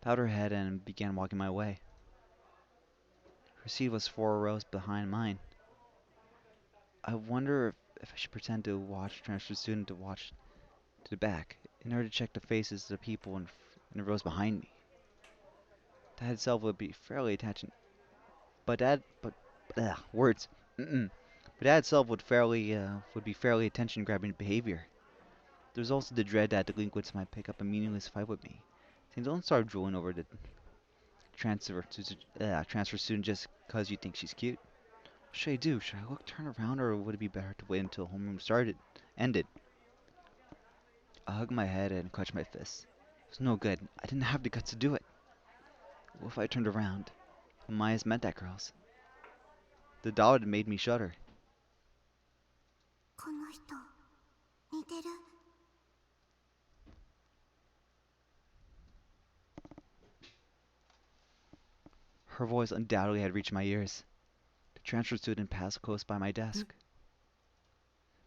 bowed her head and began walking my way. Her seat was 4 rows behind mine. I wonder if I should pretend to watch the transfer student to watch to the back, in order to check the faces of the people in the rows behind me. That itself would be fairly attention, but words. Mm-mm. But that itself would be fairly attention-grabbing behavior. There's also the dread that delinquents might pick up a meaningless fight with me. Saying, don't start drooling over the transfer student just because you think she's cute. What should I do? Should I turn around, or would it be better to wait until homeroom ended? I hugged my head and clutched my fists. It was no good. I didn't have the guts to do it. What if I turned around? And my eyes met that girl's. The thought had made me shudder. この人似てる。 Her voice undoubtedly had reached my ears. The transfer student passed close by my desk.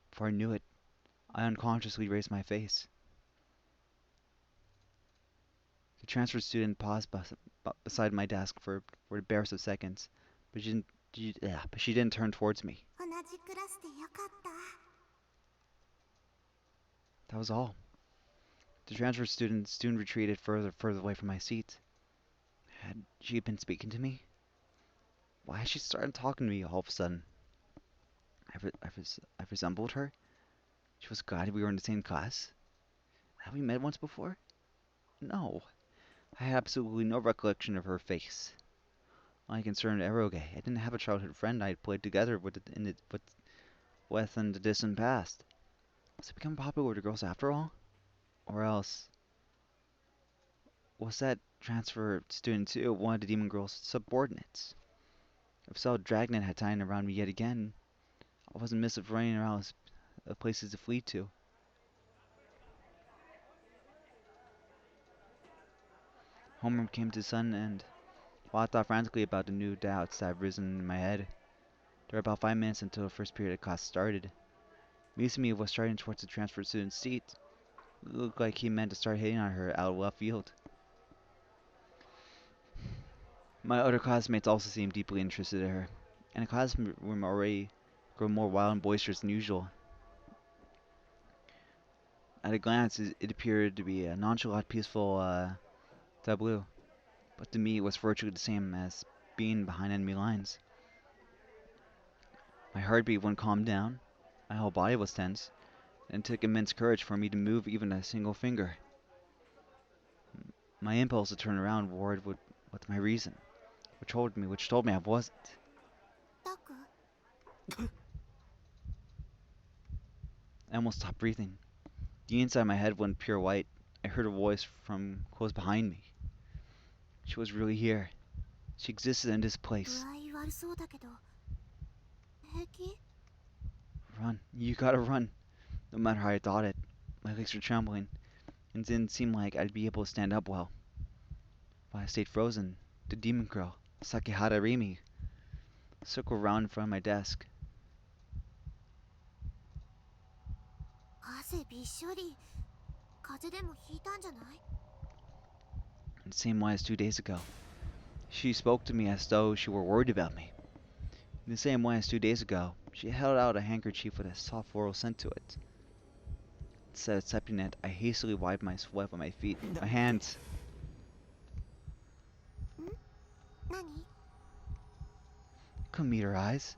Before I knew it, I unconsciously raised my face. The transfer student paused beside my desk for a barest of seconds, but she didn't turn towards me. 同じクラスでよかった。 That was all. The transfer student soon retreated further away from my seat. Had she been speaking to me? Why had she started talking to me all of a sudden? I resembled her? She was glad we were in the same class? Had we met once before? No. I had absolutely no recollection of her face. Only concerned Eroge. I didn't have a childhood friend I had played together with in the distant past. Was I becoming popular with the girls after all? Or else, was that transfer student too one of the demon girl's subordinates? If so, Dragnet had tied around me yet again. I wasn't missing running around places to flee to. Homeroom came to the sun, and while I thought frantically about the new doubts that had risen in my head, there were about 5 minutes until the first period of class started. Misumi was starting towards the transfer student's seat. It looked like he meant to start hitting on her out of left field. My other classmates also seemed deeply interested in her, and the classroom already grew more wild and boisterous than usual. At a glance, it appeared to be a nonchalant, peaceful tableau, but to me it was virtually the same as being behind enemy lines. My heartbeat wouldn't calm down, my whole body was tense, and it took immense courage for me to move even a single finger. My impulse to turn around warred with my reason, which told me I wasn't. タク I almost stopped breathing. The inside of my head went pure white. I heard a voice from close behind me. She was really here. She existed in this 具 place. 合悪そうだけど平気？ Run. You gotta run. No matter how I thought it. My legs were trembling, and it didn't seem like I'd be able to stand up well. But I stayed frozen. The demon girl, Sakihara Rimi, circled around in front of my desk. 汗びっしょり。風邪でもひいたんじゃない？ In the same way as 2 days ago. She spoke to me as though she were worried about me. In the same way as 2 days ago, she held out a handkerchief with a soft floral scent to it. Instead of accepting it, I hastily wiped my sweat with my feet, my hands. 何？ Couldn't meet her eyes,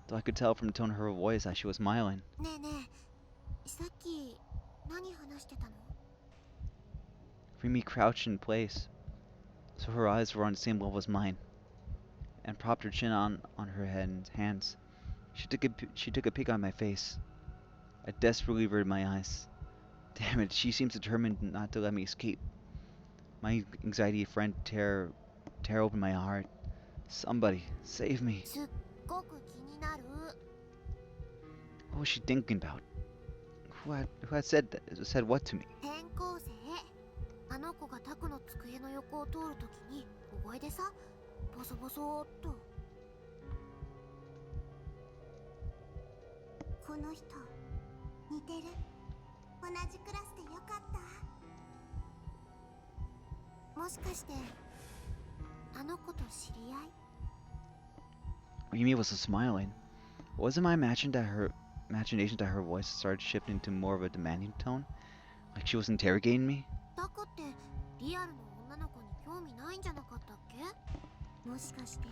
though I could tell from the tone of her voice that she was smiling. ねえねえ、さっき何話してたの？ Remy crouched in place, so her eyes were on the same level as mine, and propped her chin on her head and hands. She took a peek at my face. I desperately averted my eyes. Damn it, she seems determined not to let me escape. My anxiety friend tear open my heart. Somebody, save me. すっごく気になる。 What was she thinking about? Who had said what to me? 転校生。あの子がタクの机の横を通るときに覚えでさ。ボソボソーっと。この人似てる。同じクラスでよかった。もしかしてあの子と知り合い？ Rimi was smiling. Wasn't my imagination that her voice started shifting to more of a demanding tone, like she was interrogating me? タコってリアルの女の子に興味ないんじゃなかったっけ？もしかして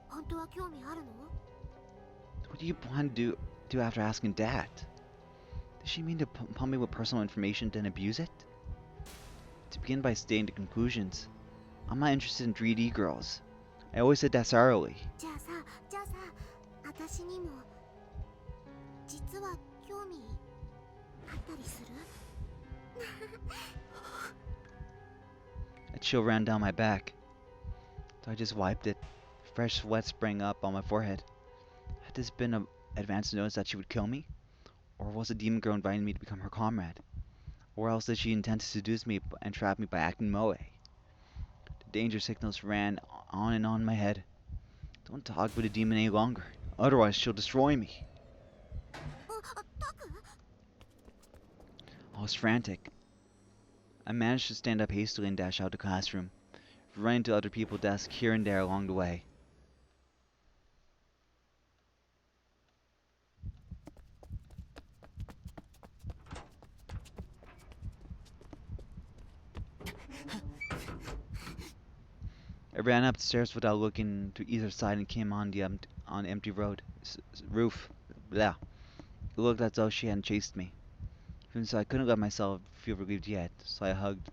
本当は興味あるの？ What do you plan to do after asking that? Does she mean to pump me with personal information then abuse it? To begin by stating the conclusions, I'm not interested in 3D girls. I always said that thoroughly. じゃあさ、私にも実は興味あったりする？ A chill ran down my back, so I just wiped it. Fresh sweat sprang up on my forehead. Had this been an advance notice that she would kill me? Or was the demon girl inviting me to become her comrade? Or else did she intend to seduce me and trap me by acting moe? The danger signals ran on and on in my head. Don't talk with the demon any longer, otherwise she'll destroy me. I was frantic. I managed to stand up hastily and dash out the classroom, running to other people's desks here and there along the way. I ran up the stairs without looking to either side and came on the empty road roof. Blah. It looked as though she hadn't chased me. Even so, I couldn't let myself feel relieved yet, so I hugged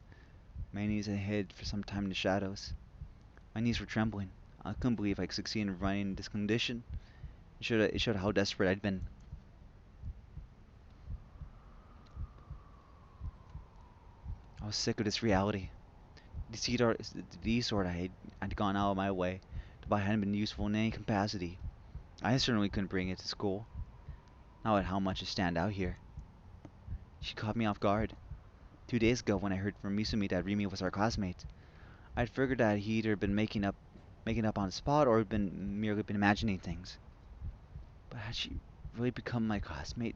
my knees and hid for some time in the shadows. My knees were trembling. I couldn't believe I could succeed in running in this condition. It showed how desperate I'd been. I was sick of this reality. Deceit or I'd gone out of my way to buy hadn't been useful in any capacity. I certainly couldn't bring it to school. Not with how much I stand out here. She caught me off guard. 2 days ago, when I heard from Misumi that Rimi was our classmate, I'd figured that he'd either been making up on the spot or merely been imagining things. But had she really become my classmate?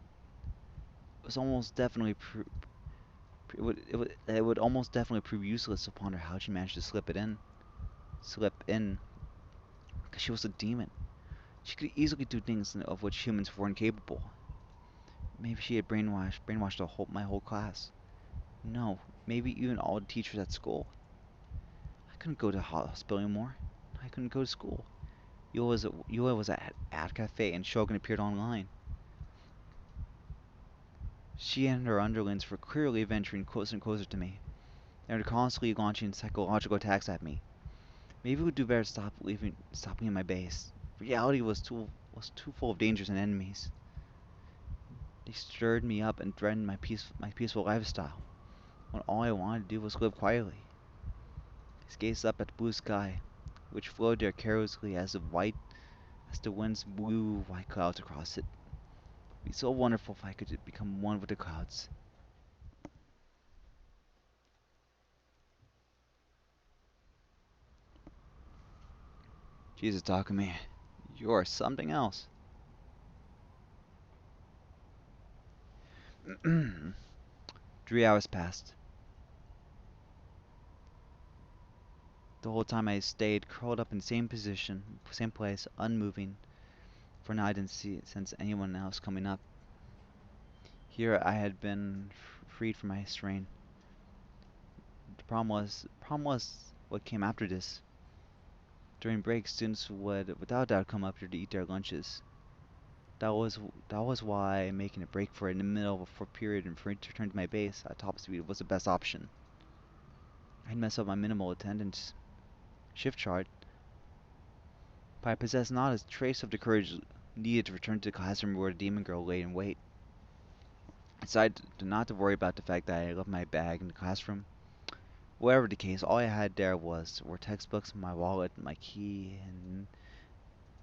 It was almost definitely it would almost definitely prove useless upon her how she managed to slip in, because she was a demon. She could easily do things of which humans were incapable. Maybe she had brainwashed my whole class. No, maybe even all the teachers at school. I couldn't go to the hospital anymore. I couldn't go to school. Yua was at cafe and Shogun appeared online. She and her underlings were clearly venturing closer and closer to me. They were constantly launching psychological attacks at me. Maybe it would do better to stop leaving in my base. Reality was too full of dangers and enemies. They stirred me up and threatened my peaceful lifestyle, when all I wanted to do was live quietly. I gazed up at the blue sky, which flowed there carelessly as the winds blew white clouds across it. It would be so wonderful if I could become one with the clouds. Jesus, Takumi, you're something else. 3 hours passed. The whole time I stayed curled up in the same position, same place, unmoving, for now I didn't sense anyone else coming up. Here I had been freed from my strain. The problem was what came after this. During breaks, students would without doubt come up here to eat their lunches. That was why making a break for it in the middle of a period and for it to return to my base at top speed was the best option. I'd messed up my minimal attendance shift chart, but I possessed not a trace of the courage needed to return to the classroom where the demon girl lay in wait. I decided not to worry about the fact that I left my bag in the classroom. Whatever the case, all I had there were textbooks, my wallet, my key, and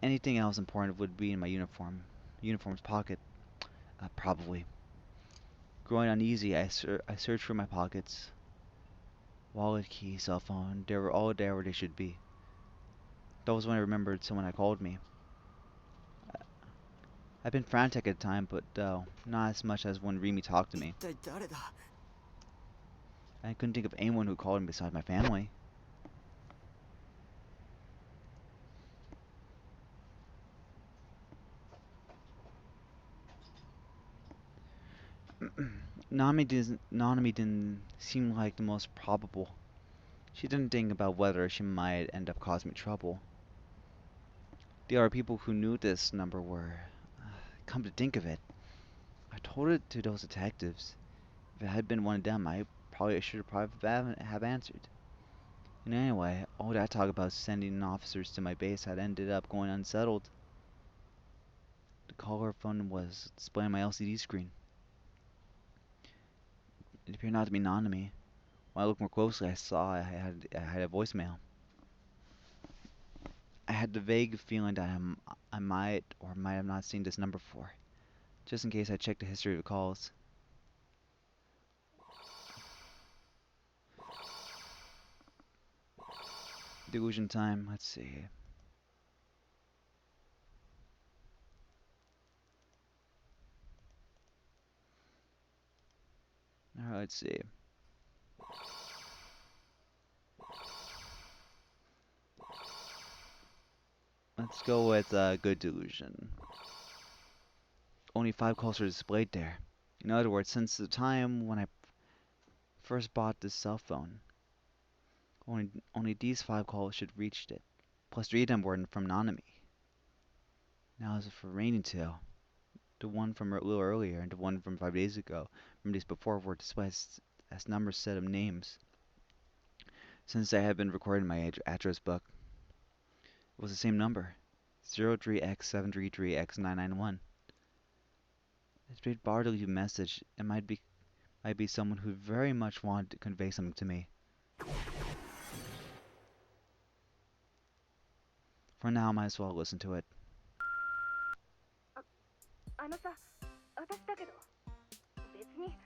anything else important would be in my uniform's pocket, probably. Growing uneasy, I searched for my pockets. Wallet, key, cell phone, they were all there where they should be. That was when I remembered someone had called me. I've been frantic at the time, but not as much as when Remy talked to 一 me. 体誰だ I couldn't think of anyone who called me besides my family. Nanami didn't seem like the most probable. She didn't think about whether she might end up causing me trouble. The other people who knew this number were... come to think of it, I told it to those detectives. If it had been one of them, I probably should have answered. And anyway, all that talk about sending officers to my base had ended up going unsettled. The caller phone was displaying on my LCD screen. It appeared not to be Nanami. When I looked more closely, I saw I had a voicemail. I had the vague feeling that I might or might have not seen this number before, just in case I checked the history of the calls. Delusion time, let's see. Alright, let's see. Let's go with good delusion. Only 5 calls are displayed there. In other words, since the time when I first bought this cell phone, only these 5 calls should reached it. Plus 3 of them were from Nanami. Now as for remaining 2, the one from a little earlier and the one from 5 days ago, from days before, were displayed as numbers set of names. Since they had been recorded in my address book, it was the same number, 03X733X991. It's a bit bar to leave a message. It might be someone who very much wanted to convey something to me. For now, I might as well listen to it. あのさ、私だけど、別に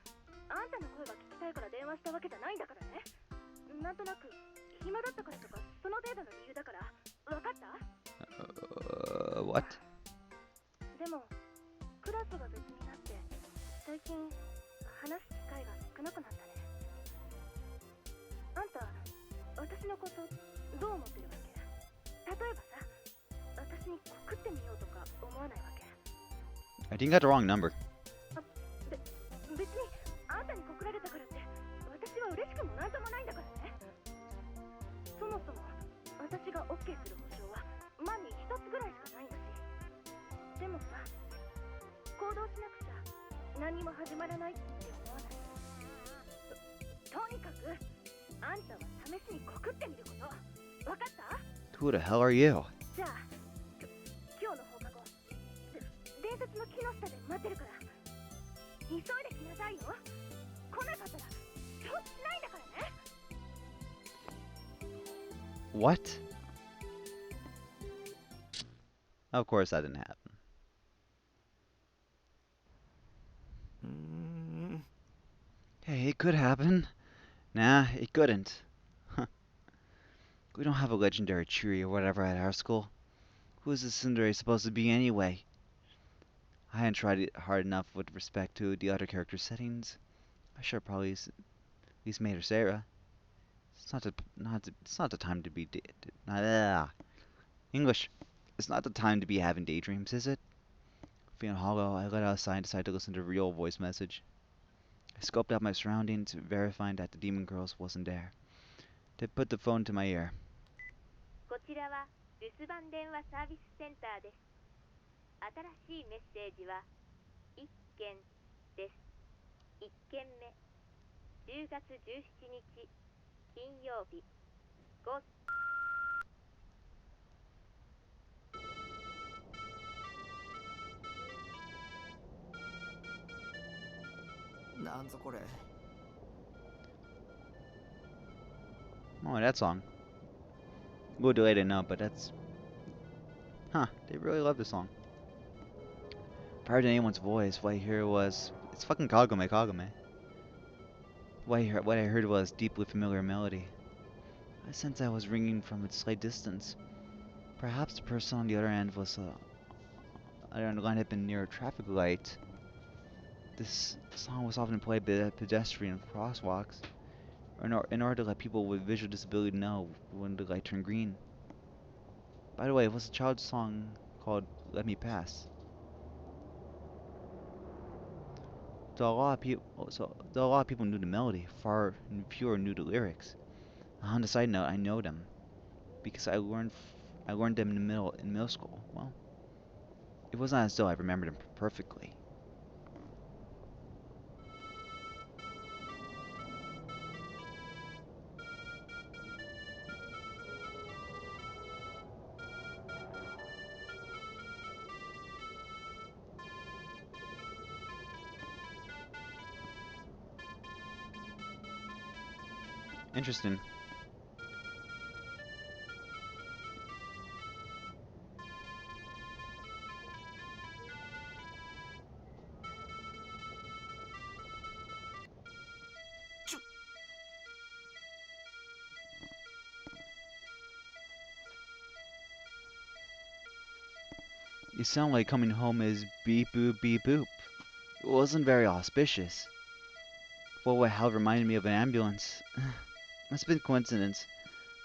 あんたの声が聞きたいから電話したわけじゃないんだからね。なんとなく暇だったからとかその程度の理由だから、わかった？ What? でもクラスが別になって最近話す機会が少なくなったね。あんた、私のことどう思ってるわけ？例えばさ、私に告ってみようとか思わないわけ？ I think I got the wrong number. 別にあんたに告られたからって私は嬉しくもなんともないんだからね。そもそも私が OK する保証は万に一つぐらいしかないんだし。でもさ、行動しなくちゃ何も始まらないって思わない？とにかくあんたは試しに告ってみること。わかった？ Who the hell are you? じゃあ今日の放課後伝説の木の下で待ってるから。急いで来なさいよ。来なかったら承知しないんだからね。 What? Of course that didn't happen. Hey, it could happen. Nah, it couldn't. We don't have a legendary tree or whatever at our school. Who is this Cinderella supposed to be anyway? I hadn't tried it hard enough with respect to the other character settings. I should probably at least made her Sarah. It's not the time to be English. It's not the time to be having daydreams, is it? Feeling hollow, I let out a sigh and decided to listen to a real voice message. I scoped out my surroundings, verifying that the demon girls wasn't there. They put the phone to my ear. こちらは留守番電話サービスセンターです。新しいメッセージは1件です。1件目、10月17日金曜日5。なんぞこれ Oh, that song. A little delayed, I know, but that's... Huh, they really love this song. Prior to anyone's voice, what I hear was... It's fucking Kagome. What I heard was deeply familiar melody. I sensed I was ringing from a slight distance. Perhaps the person on the other end was other end of the line had been near a traffic light. This song was often played by pedestrian crosswalks, in order to let people with visual disability know when the light turned green. By the way, it was a child's song called "Let Me Pass." Though a lot of people knew the melody, far fewer knew the lyrics. On the side note, I know them because I learned them in middle school. Well, it wasn't as though I remembered them perfectly. Interesting. You sound like coming home is beep boop beep boop. It wasn't very auspicious. What hell reminded me of an ambulance. Must have been coincidence,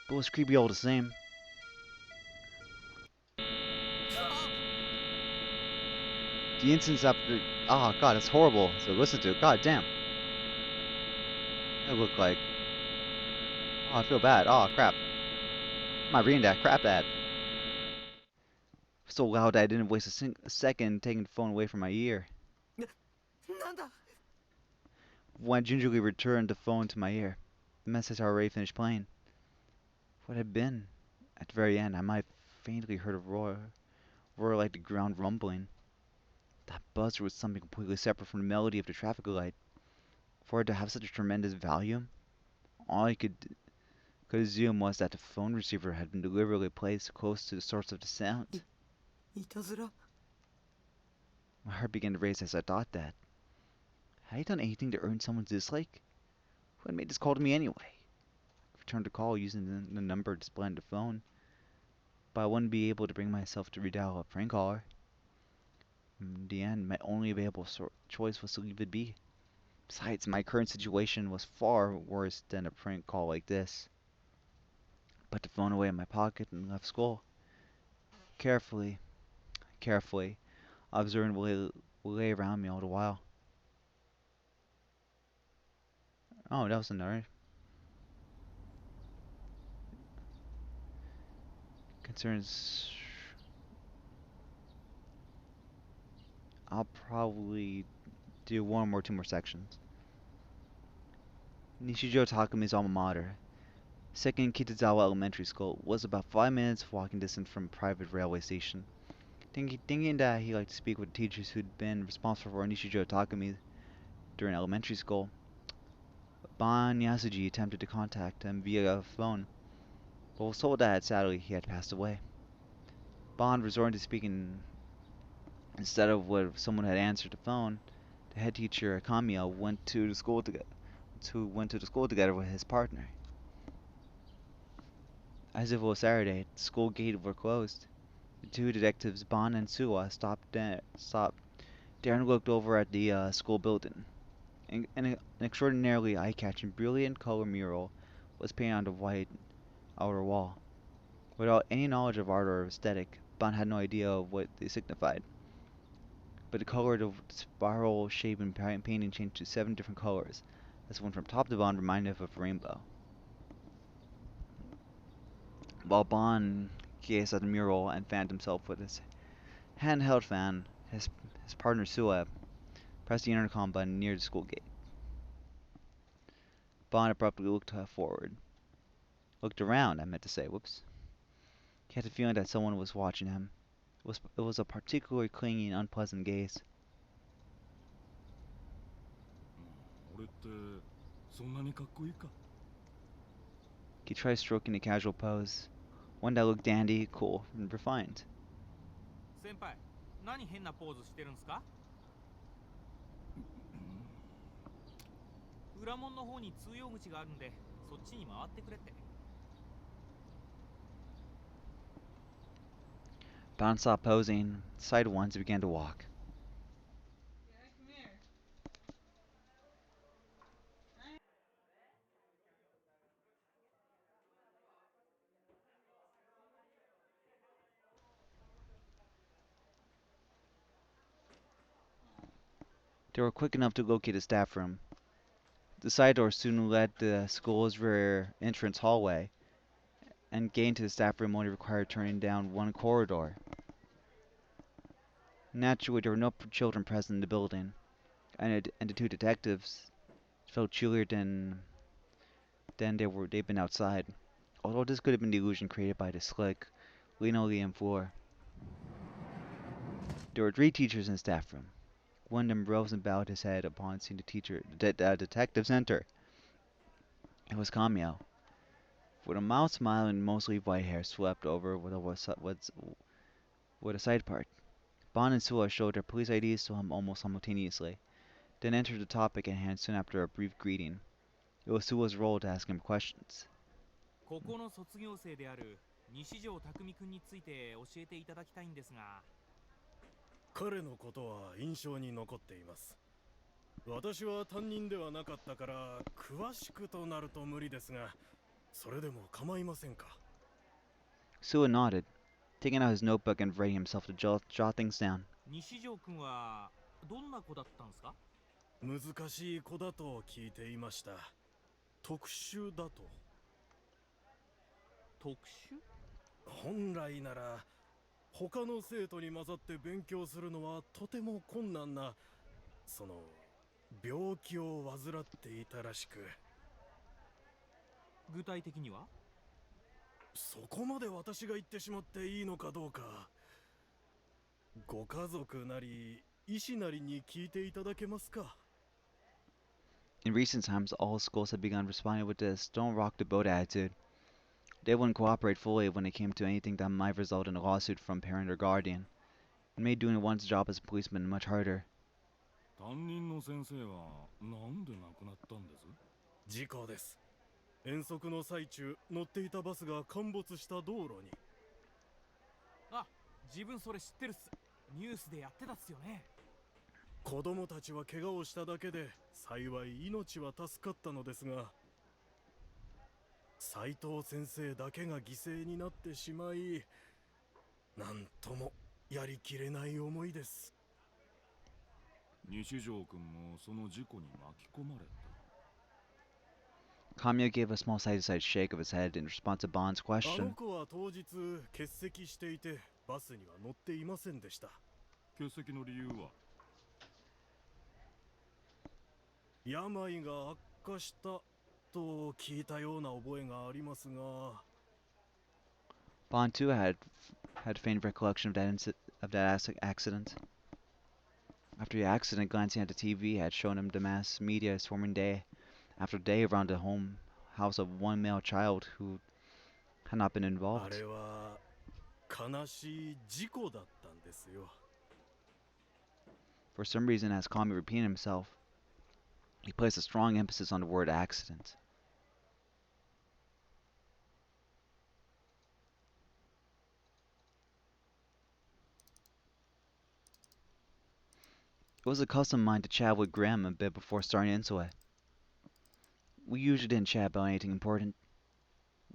but it was creepy all the same. The instance after. Oh god, that's horrible. So listen to it. God damn. It looked like. Oh, I feel bad. Oh crap. I'm not reading that. Crap that. So loud that I didn't waste a second taking the phone away from my ear. なんだ When I gingerly returned the phone to my ear, the message had already finished playing. What had been? At the very end, I might have faintly heard a roar like the ground rumbling. That buzzer was something completely separate from the melody of the traffic light. For it to have such a tremendous volume, all I could assume was that the phone receiver had been deliberately placed close to the source of the sound. いたずら My heart began to race as I thought that. Had I done anything to earn someone's dislike? Who had made this call to me anyway? I returned the call using the number displayed on the phone, but I wouldn't be able to bring myself to redial a prank caller. In the end, my only available choice was to leave it be. Besides, my current situation was far worse than a prank call like this. I put the phone away in my pocket and left school. Carefully, observing what lay around me all the while. Oh, that was another. Concerns. I'll probably do one or two more sections. Nishijo Takumi's alma mater, Second Kitazawa Elementary School, was about 5 minutes walking distance from a private railway station. Thinking that he liked to speak with teachers who'd been responsible for Nishijo Takumi during elementary school, Ban Yasuji attempted to contact him via phone, but was told that sadly he had passed away. Ban resorted to speaking instead of what someone had answered the phone. The head teacher Kamiya went to the school together with his partner. As if it was Saturday, the school gates were closed. The two detectives, Ban and Suwa, stopped there and looked over at the school building. An extraordinarily eye-catching, brilliant color mural was painted on the white outer wall. Without any knowledge of art or aesthetic, Ban had no idea of what they signified. But the color of the spiral-shaped painting changed to 7 different colors, as one from top to bottom reminded of a rainbow. While Ban gazed at the mural and fanned himself with his handheld fan, his partner Sueb pressed the intercom button near the school gate. Ban abruptly looked around, I meant to say, whoops. He had the feeling that someone was watching him. It was a particularly clinging, unpleasant gaze. 俺ってそんなにかっこいいか He tried stroking a casual pose, one that looked dandy, cool, and refined. 先輩何変なポーズしてるんすか裏門の方に通用口があるんでそっちに回ってくれって Bon stopped posing, decided once, and began to walk. They were quick enough to locate the staff room. The side door soon led to the school's rear entrance hallway, and getting to the staff room only required turning down one corridor. Naturally, there were no children present in the building, and the two detectives felt chillier than they'd been outside. Although this could have been the illusion created by the slick, linoleum floor. There were 3 teachers in the staff room. One of them rose and bowed his head upon seeing the detectives enter. It was Kamio, with a mild smile and mostly white hair swept over with a side part. Bon and Sua showed their police IDs to him almost simultaneously, then entered the topic at hand soon after a brief greeting. It was Sua's role to ask him questions. ここの卒業生である西条匠君について教えていただきたいんですが。彼のことは印象に残っています。私は担任ではなかったから詳しくとなると無理ですが、それでも構いませんか。Sua nodded, taking out his notebook and readying himself to jot things down. 西条君はどんな子だったんですか？難しい子だと聞いていました。特殊だと。特殊？本来なら他の生徒に混ざって勉強するのはとても困難なその病気を患っていたらしく。具体的には？そこまで私が言ってしまっていいのかどうか、ご家族なり医師なりに聞いていただけますか。In recent times, all schools have begun responding with this don't rock the boat attitude. They wouldn't cooperate fully when it came to anything that might result in a lawsuit from parent or guardian. It made doing one's job as a policeman much harder. 担任の先生はなんで亡くなったんです？事故です。遠足の最中、乗っていたバスが陥没した道路に。あ、自分それ知ってるっす。ニュースでやってたっすよね。子供たちは怪我をしただけで幸い命は助かったのですが、斉藤先生だけが犠牲になってしまい、なんともやりきれない思いです。西条君もその事故に巻き込まれた。Kamio gave a small side-to-side shake of his head in response to Bond's あの question. 子は当日欠席していてバスには乗っていませんでした。欠席の理由は？病が悪化したと聞いたような覚えがありますが。Bond too had faint recollection of that accident. After the accident, glancing at the TV had shown him the mass media swarming day after day around the house of one male child who had not been あ involved. れは悲しい事故だったんですよ。For some reason, as Kami repeated himself, he placed a strong emphasis on the word accident. It was a custom of mine to chat with Graham a bit before starting into it. We usually didn't chat about anything important.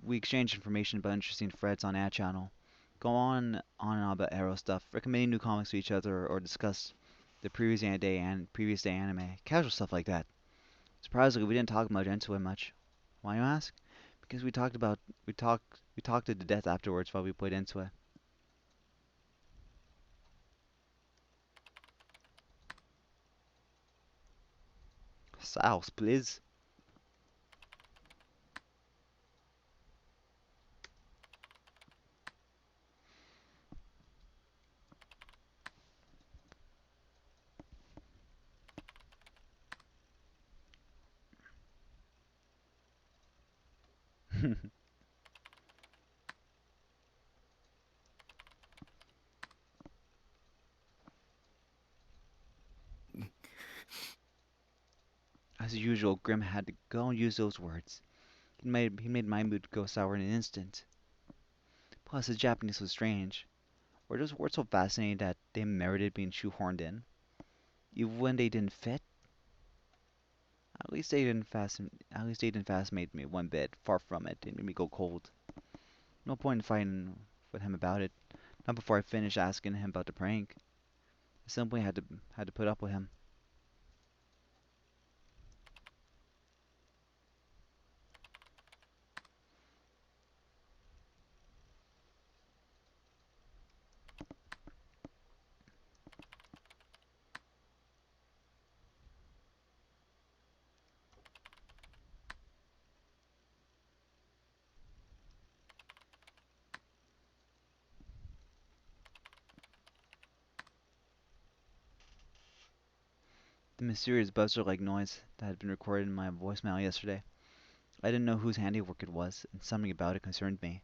We exchanged information about interesting threads on our channel, go on and on about Arrow stuff, recommending new comics to each other, or discuss the previous day anime, casual stuff like that. Surprisingly, we didn't talk much into it much. Why, you ask? Because we talked it to death afterwards while we played into it. Sauce, please. As usual, Grim had to go and use those words. He made my mood go sour in an instant. Plus, his Japanese was strange. Were those words so fascinating that they merited being shoehorned in, even when they didn't fit? At least they didn't fascinate me one bit. Far from it. They made me go cold. No point in fighting with him about it. Not before I finished asking him about the prank. I simply had to put up with him. The mysterious buzzer-like noise that had been recorded in my voicemail yesterday. I didn't know whose handiwork it was, and something about it concerned me.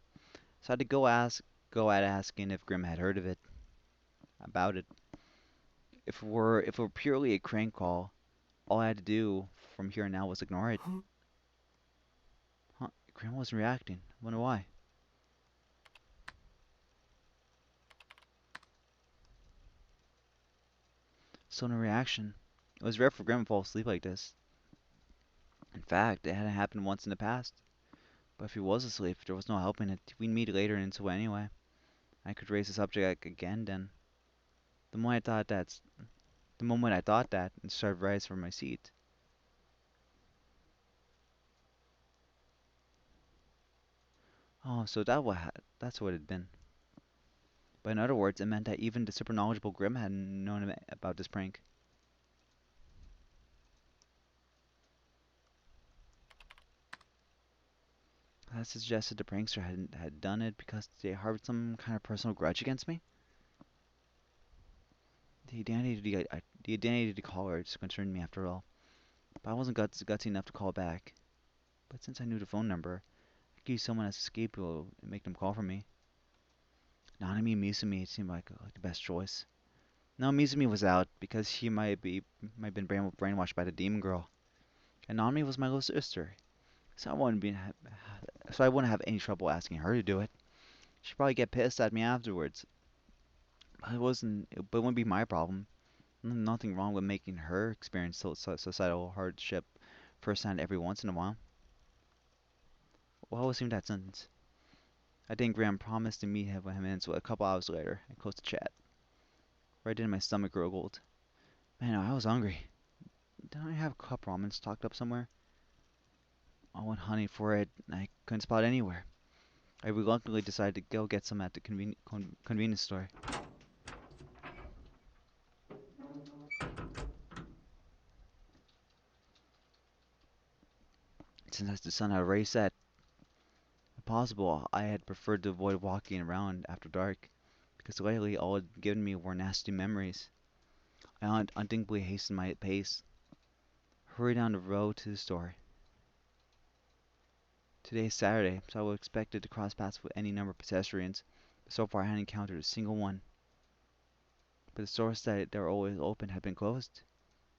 So I had to go at asking if Grim had heard of it, about it. If it were purely a crank call, all I had to do from here on out was ignore it. Huh? Grim wasn't reacting. I wonder why. So no reaction. It was rare for Grim to fall asleep like this. In fact, it hadn't happened once in the past. But if he was asleep, there was no helping it. We'd meet later in Innsua anyway. I could raise the subject again then. The moment I thought that, the moment I thought that, and started to rise from my seat. Oh, so that's what it had been. But in other words, it meant that even the super knowledgeable Grim hadn't known about this prank. That suggested the prankster had done it because they harbored some kind of personal grudge against me. The identity of the caller just concerned me after all. But I wasn't gutsy enough to call back. But since I knew the phone number, I could use someone as a scapegoat and make them call for me. Nanami Misumi seemed like the best choice. No, Mizumi was out because she might have been brainwashed by the demon girl. And Nanami was my little sister, so I wouldn't have any trouble asking her to do it. She'd probably get pissed at me afterwards. But it wouldn't be my problem. Nothing wrong with making her experience societal hardship firsthand every once in a while. What was in that sentence? I think Graham promised to meet him in so a couple hours later and closed the chat. Right in my stomach gurgled. Man, I was hungry. Didn't I have a cup ramen stocked up somewhere? I went hunting for it and I couldn't spot it anywhere. I reluctantly decided to go get some at the convenience store. Since the sun had already set, if possible, I had preferred to avoid walking around after dark, because lately all it had given me were nasty memories. I unthinkably hastened my pace, hurried down the road to the store. Today is Saturday, so I was expected to cross paths with any number of pedestrians, but so far I hadn't encountered a single one. But the stores that were always open had been closed.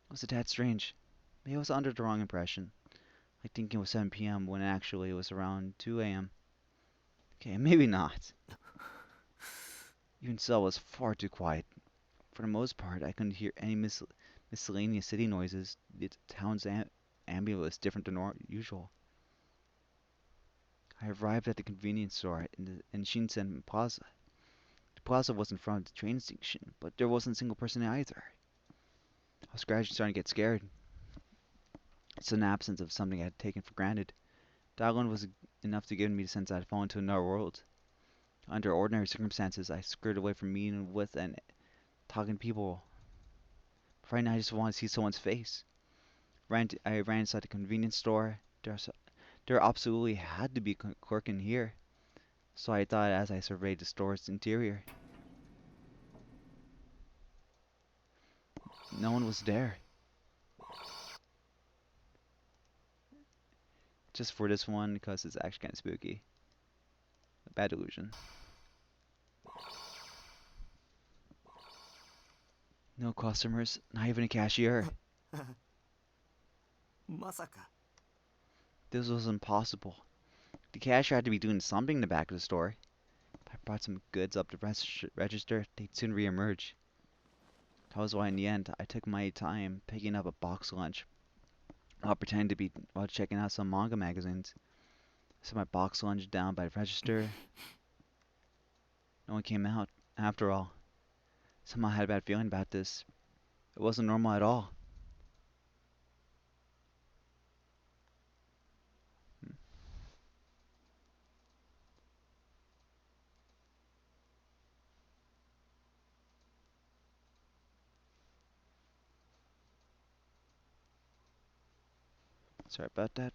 It was a tad strange. Maybe I was under the wrong impression, like thinking it was 7 p.m. when actually it was around 2 a.m. Okay, maybe not. Even so, it was far too quiet. For the most part, I couldn't hear any miscellaneous city noises. The town's ambient was different than usual. I arrived at the convenience store in Shinsen Plaza. The plaza was in front of the train station, but there wasn't a single person there either. I was gradually starting to get scared. It's an absence of something I had taken for granted. The island was enough to give me the sense I had fallen into another world. Under ordinary circumstances, I skirted away from meeting with and talking to people. But right now, I just want to see someone's face. I ran inside the convenience store. There absolutely had to be a clerk in here. So I thought as I surveyed the store's interior. No one was there. Just for this one, because it's actually kind of spooky. A bad illusion. No customers, not even a cashier. まさか This was impossible. The cashier had to be doing something in the back of the store. brought some goods up to register, they'd soon re-emerge. That was why in the end, I took my time picking up a box lunch while pretending to be while checking out some manga magazines. Set my box lunch down by the register. No one came out. After all, somehow I had a bad feeling about this. It wasn't normal at all. Sorry about that.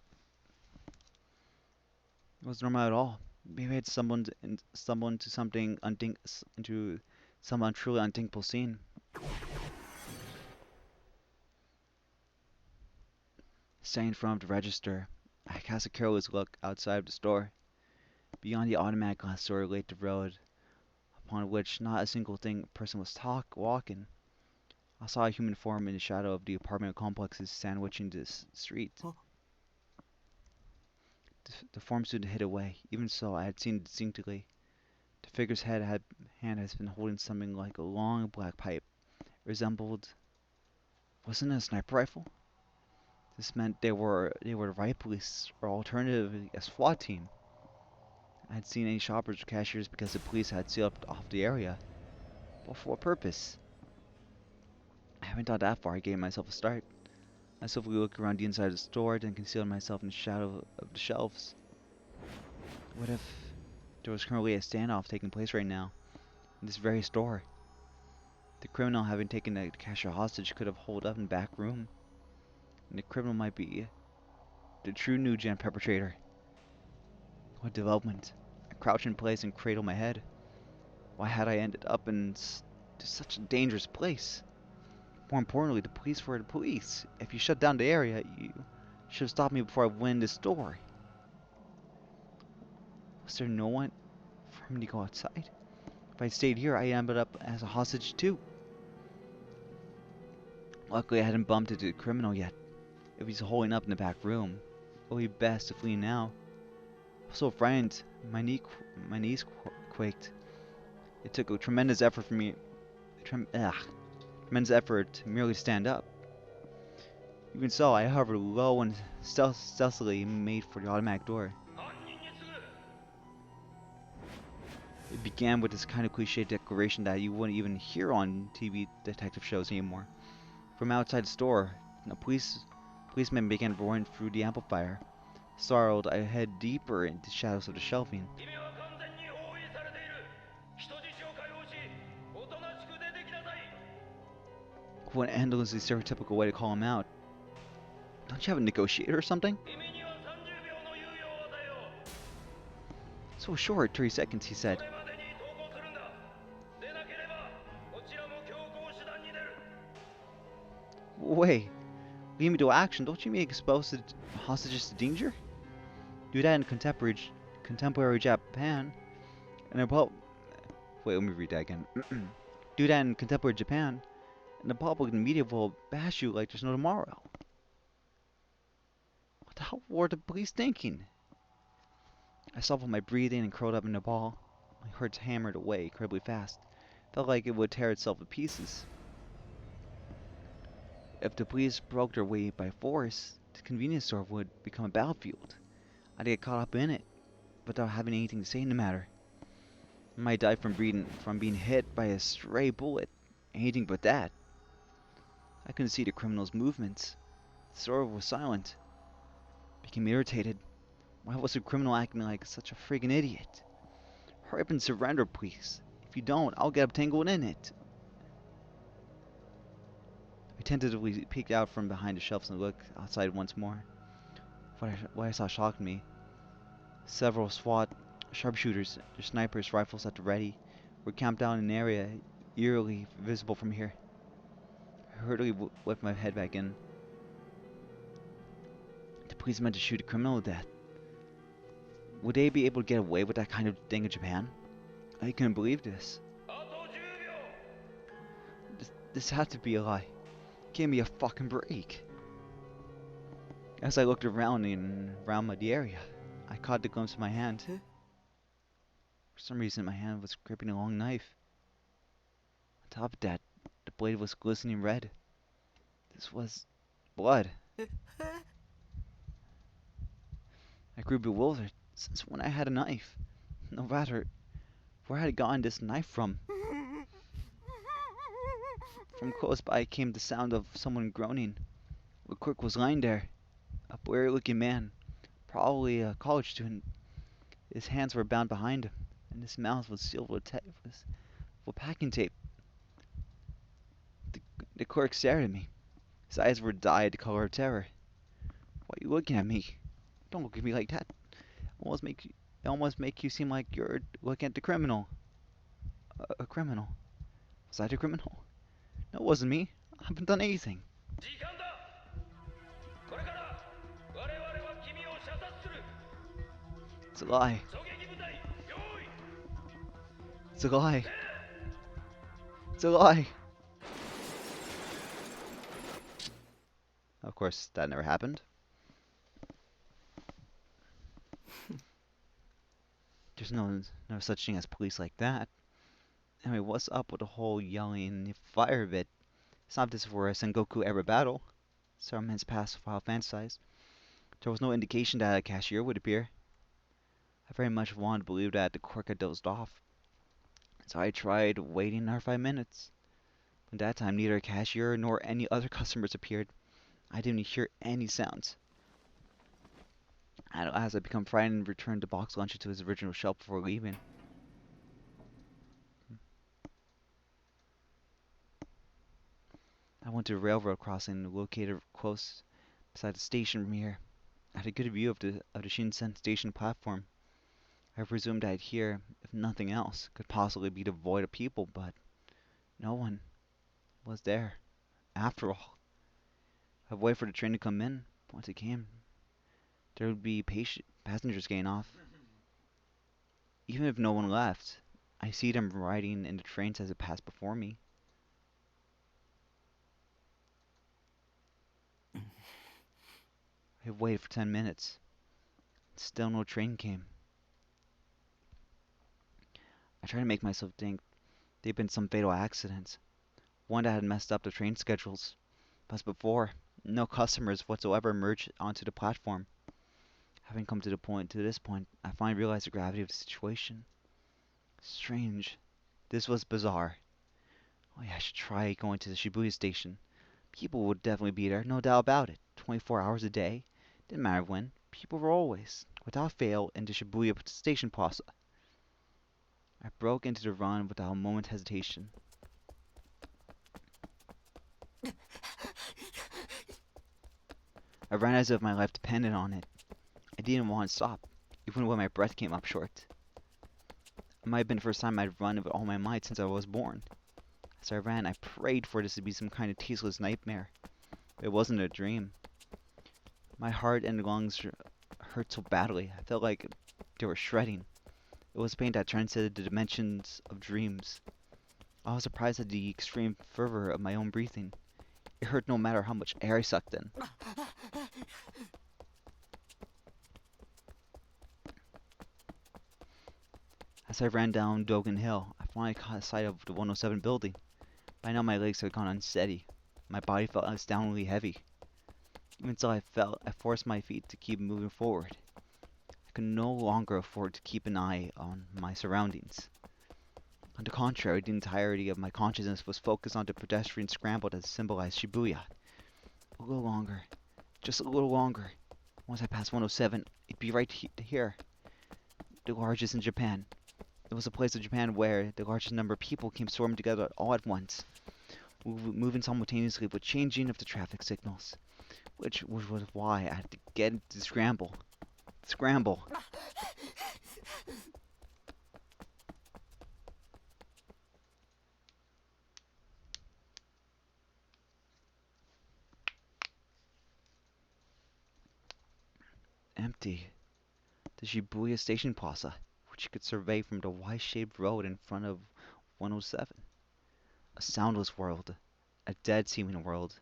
It wasn't normal at all. Maybe I had stumbled into into some truly unthinkable scene. Standing in front of the register, I cast a careless look outside of the store. Beyond the automatic glass door lay the road, upon which not a single person was walking. I saw a human form in the shadow of the apartment complexes sandwiching the street. Huh? The form stood hid away. Even so, I had seen it distinctly. The figure's hand has been holding something like a long black pipe. It resembled, wasn't it a sniper rifle? This meant they were the riot police, or alternatively a SWAT team. I had seen any shoppers or cashiers because the police had sealed off the area. But for what purpose? I haven't thought that far. I gave myself a start. I swiftly looked around the inside of the store, then concealed myself in the shadow of the shelves. What if there was currently a standoff taking place right now, in this very store? The criminal, having taken the cashier hostage, could have holed up in the back room. And the criminal might be the true new gen perpetrator. What development? I crouched in place and cradled my head. Why had I ended up in such a dangerous place? More importantly, the police were the police. If you shut down the area, you should have stopped me before I went in the store. Was there no one for me to go outside? If I stayed here, I ended up as a hostage too. Luckily, I hadn't bumped into the criminal yet. If he's holding up in the back room, it would be best to flee now. I was so frightened, my knees quaked. It took a tremendous effort for me, tremendous effort to merely stand up. Even so, I hovered low and stealthily made for the automatic door. It began with this kind of cliche declaration that you wouldn't even hear on TV detective shows anymore. From outside the store, a policeman began roaring through the amplifier. Startled, I head deeper into the shadows of the shelving. What an endlessly stereotypical way to call him out. Don't you have a negotiator or something? So short, 30 seconds, he said. Wait, lead me to action. Don't you mean expose the hostages to danger? Do that in contemporary Japan. And wait, let me read that again. Do that in contemporary Japan, and the public and media will bash you like there's no tomorrow. What the hell were the police thinking? I softened my breathing and curled up in a ball. My heart hammered away incredibly fast. Felt like it would tear itself to pieces. If the police broke their way by force, the convenience store would become a battlefield. I'd get caught up in it, without having anything to say in the matter. I might die from being hit by a stray bullet. Anything but that. I couldn't see the criminal's movements. The store was silent. I became irritated. Why was the criminal acting like such a friggin' idiot? Hurry up and surrender, please. If you don't, I'll get tangled in it. I tentatively peeked out from behind the shelves and looked outside once more. What I saw shocked me. Several SWAT sharpshooters, their snipers' rifles at the ready, were camped out in an area eerily visible from here. I hurriedly whipped my head back in. The police meant to shoot a criminal to death. Would they be able to get away with that kind of thing in Japan? I couldn't believe this. This had to be a lie. Give me a fucking break. As I looked around the area, I caught the glimpse of my hand. For some reason, my hand was gripping a long knife. On top of that, the blade was glistening red. This was blood. I grew bewildered. Since when I had a knife? No matter, where had I gotten this knife from? From close by came the sound of someone groaning. McQuirk was lying there, a blurry-looking man, probably a college student. His hands were bound behind him, and his mouth was sealed with packing tape. The clerk stared at me. His eyes were dyed the color of terror. Why are you looking at me? Don't look at me like that. It almost make you seem like you're looking at the criminal. A criminal. Was I the criminal? No, it wasn't me. I haven't done anything. It's a lie. It's a lie. It's a lie. Of course, that never happened. There's no such thing as police like that. Anyway, what's up with the whole yelling fire bit? It's not this for a Sengoku era battle. Several minutes passed while fantasized. There was no indication that a cashier would appear. I very much wanted to believe that the clerk had dozed off. So I tried waiting another 5 minutes. At that time, neither a cashier nor any other customers appeared. I didn't hear any sounds. At last, I became frightened and returned the box lunch to its original shelf before leaving. I went to a railroad crossing located close beside the station from here. I had a good view of the Shinsen station platform. I presumed I'd here, if nothing else, could possibly be devoid of people, but no one was there. After all, I waited for the train to come in. Once it came, there would be passengers getting off. Even if no one left, I see them riding in the trains as it passed before me. I waited for 10 minutes. Still no train came. I tried to make myself think there'd been some fatal accident. One that had messed up the train schedules. But as before, no customers whatsoever emerged onto the platform. Having come to this point, I finally realized the gravity of the situation. Strange. This was bizarre. Oh yeah, I should try going to the Shibuya station. People would definitely be there, no doubt about it. 24 hours a day. Didn't matter when. People were always, without fail, in the Shibuya station plaza. I broke into the run without a moment's hesitation. I ran as if my life depended on it. I didn't want to stop, even when my breath came up short. It might have been the first time I'd run with all my might since I was born. As I ran, I prayed for this to be some kind of tasteless nightmare. It wasn't a dream. My heart and lungs hurt so badly, I felt like they were shredding. It was pain that transcended the dimensions of dreams. I was surprised at the extreme fervor of my own breathing. It hurt no matter how much air I sucked in. As I ran down Dogen Hill, I finally caught sight of the 107 building. By now my legs had gone unsteady. My body felt astoundingly heavy. Even so, I forced my feet to keep moving forward. I could no longer afford to keep an eye on my surroundings. On the contrary, the entirety of my consciousness was focused on the pedestrian scramble that symbolized Shibuya. A little longer. Just a little longer. Once I passed 107, it'd be right here. The largest in Japan. It was a place in Japan where the largest number of people came swarming together all at once, moving simultaneously with changing of the traffic signals, which was why I had to get into the scramble. Scramble. Empty. The Shibuya Station Plaza, which you could survey from the Y-shaped road in front of 107. A soundless world. A dead-seeming world.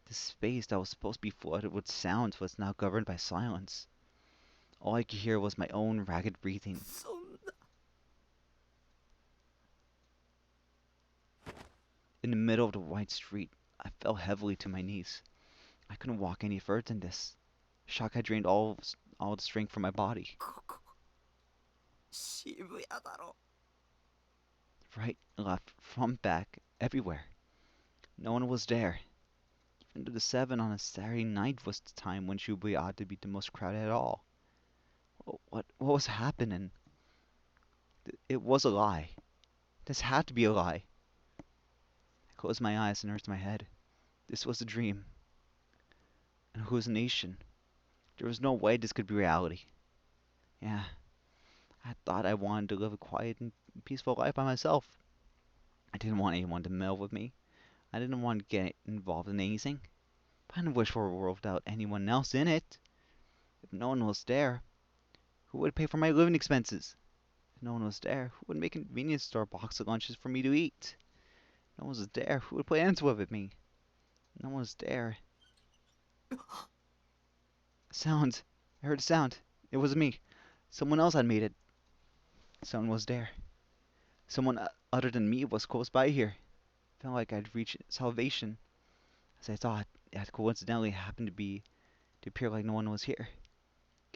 The space that was supposed to be flooded with sounds was now governed by silence. All I could hear was my own ragged breathing. In the middle of the wide street, I fell heavily to my knees. I couldn't walk any further than this. Shock had drained all the strength from my body. ここ渋谷だろ Right, left, front, back, everywhere. No one was there. Even though the 7 on a Saturday night was the time when Shibuya ought to be the most crowded at all. What was happening? It was a lie. This had to be a lie. I closed my eyes and nursed my head. This was a dream. An hallucination. There was no way this could be reality. Yeah, I thought I wanted to live a quiet and peaceful life by myself. I didn't want anyone to meddle with me. I didn't want to get involved in anything. But I didn't wish for a world without anyone else in it. If no one was there, who would pay for my living expenses? If no one was there, who would make a convenience store box of lunches for me to eat? If no one was there, who would play ends with me? If no one was there. A sound. I heard a sound. It was me. Someone else had made it. Someone was there. Someone other than me was close by here. Felt like I'd reached salvation. As I thought, it had coincidentally happened to appear like no one was here.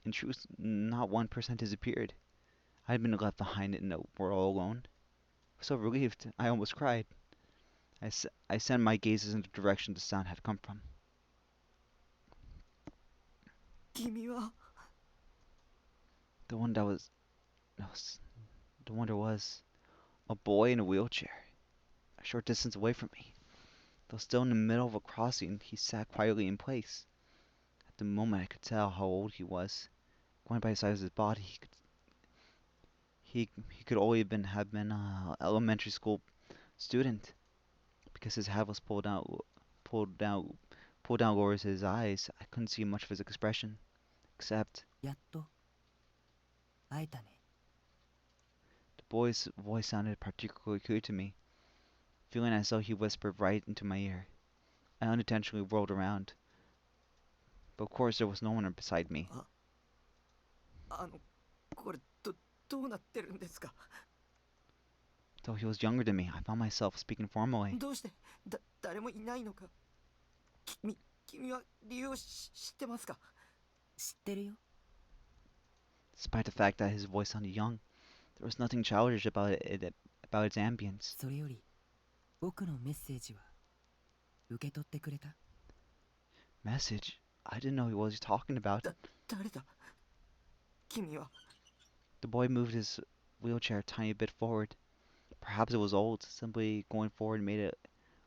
In truth, not one person disappeared. I had been left behind in the world alone. I was so relieved, I almost cried. I sent my gazes in the direction the sound had come from. 君は The one that was, that was, the one there was, a boy in a wheelchair, a short distance away from me. Though still in the middle of a crossing, he sat quietly in place. At the moment, I could tell how old he was. Going by the size of his body, he could only have been an elementary school student, because his hat was pulled down, pulled down over his eyes. I couldn't see much of his expression, except やっと会えたね the boy's voice sounded particularly clear to me, feeling as though he whispered right into my ear. I unintentionally whirled around, but of course there was no one beside me. これどうなってるんですか Though he was younger than me, I found myself speaking formally. どうして誰もいないのか君は理由を知ってますか知ってるよ Despite the fact that his voice sounded young, there was nothing childish about about its ambience. それより僕のメッセージは受け取ってくれた Message? I didn't know what he was talking about. 誰だ君は The boy moved his wheelchair a tiny bit forward. Perhaps it was old, simply going forward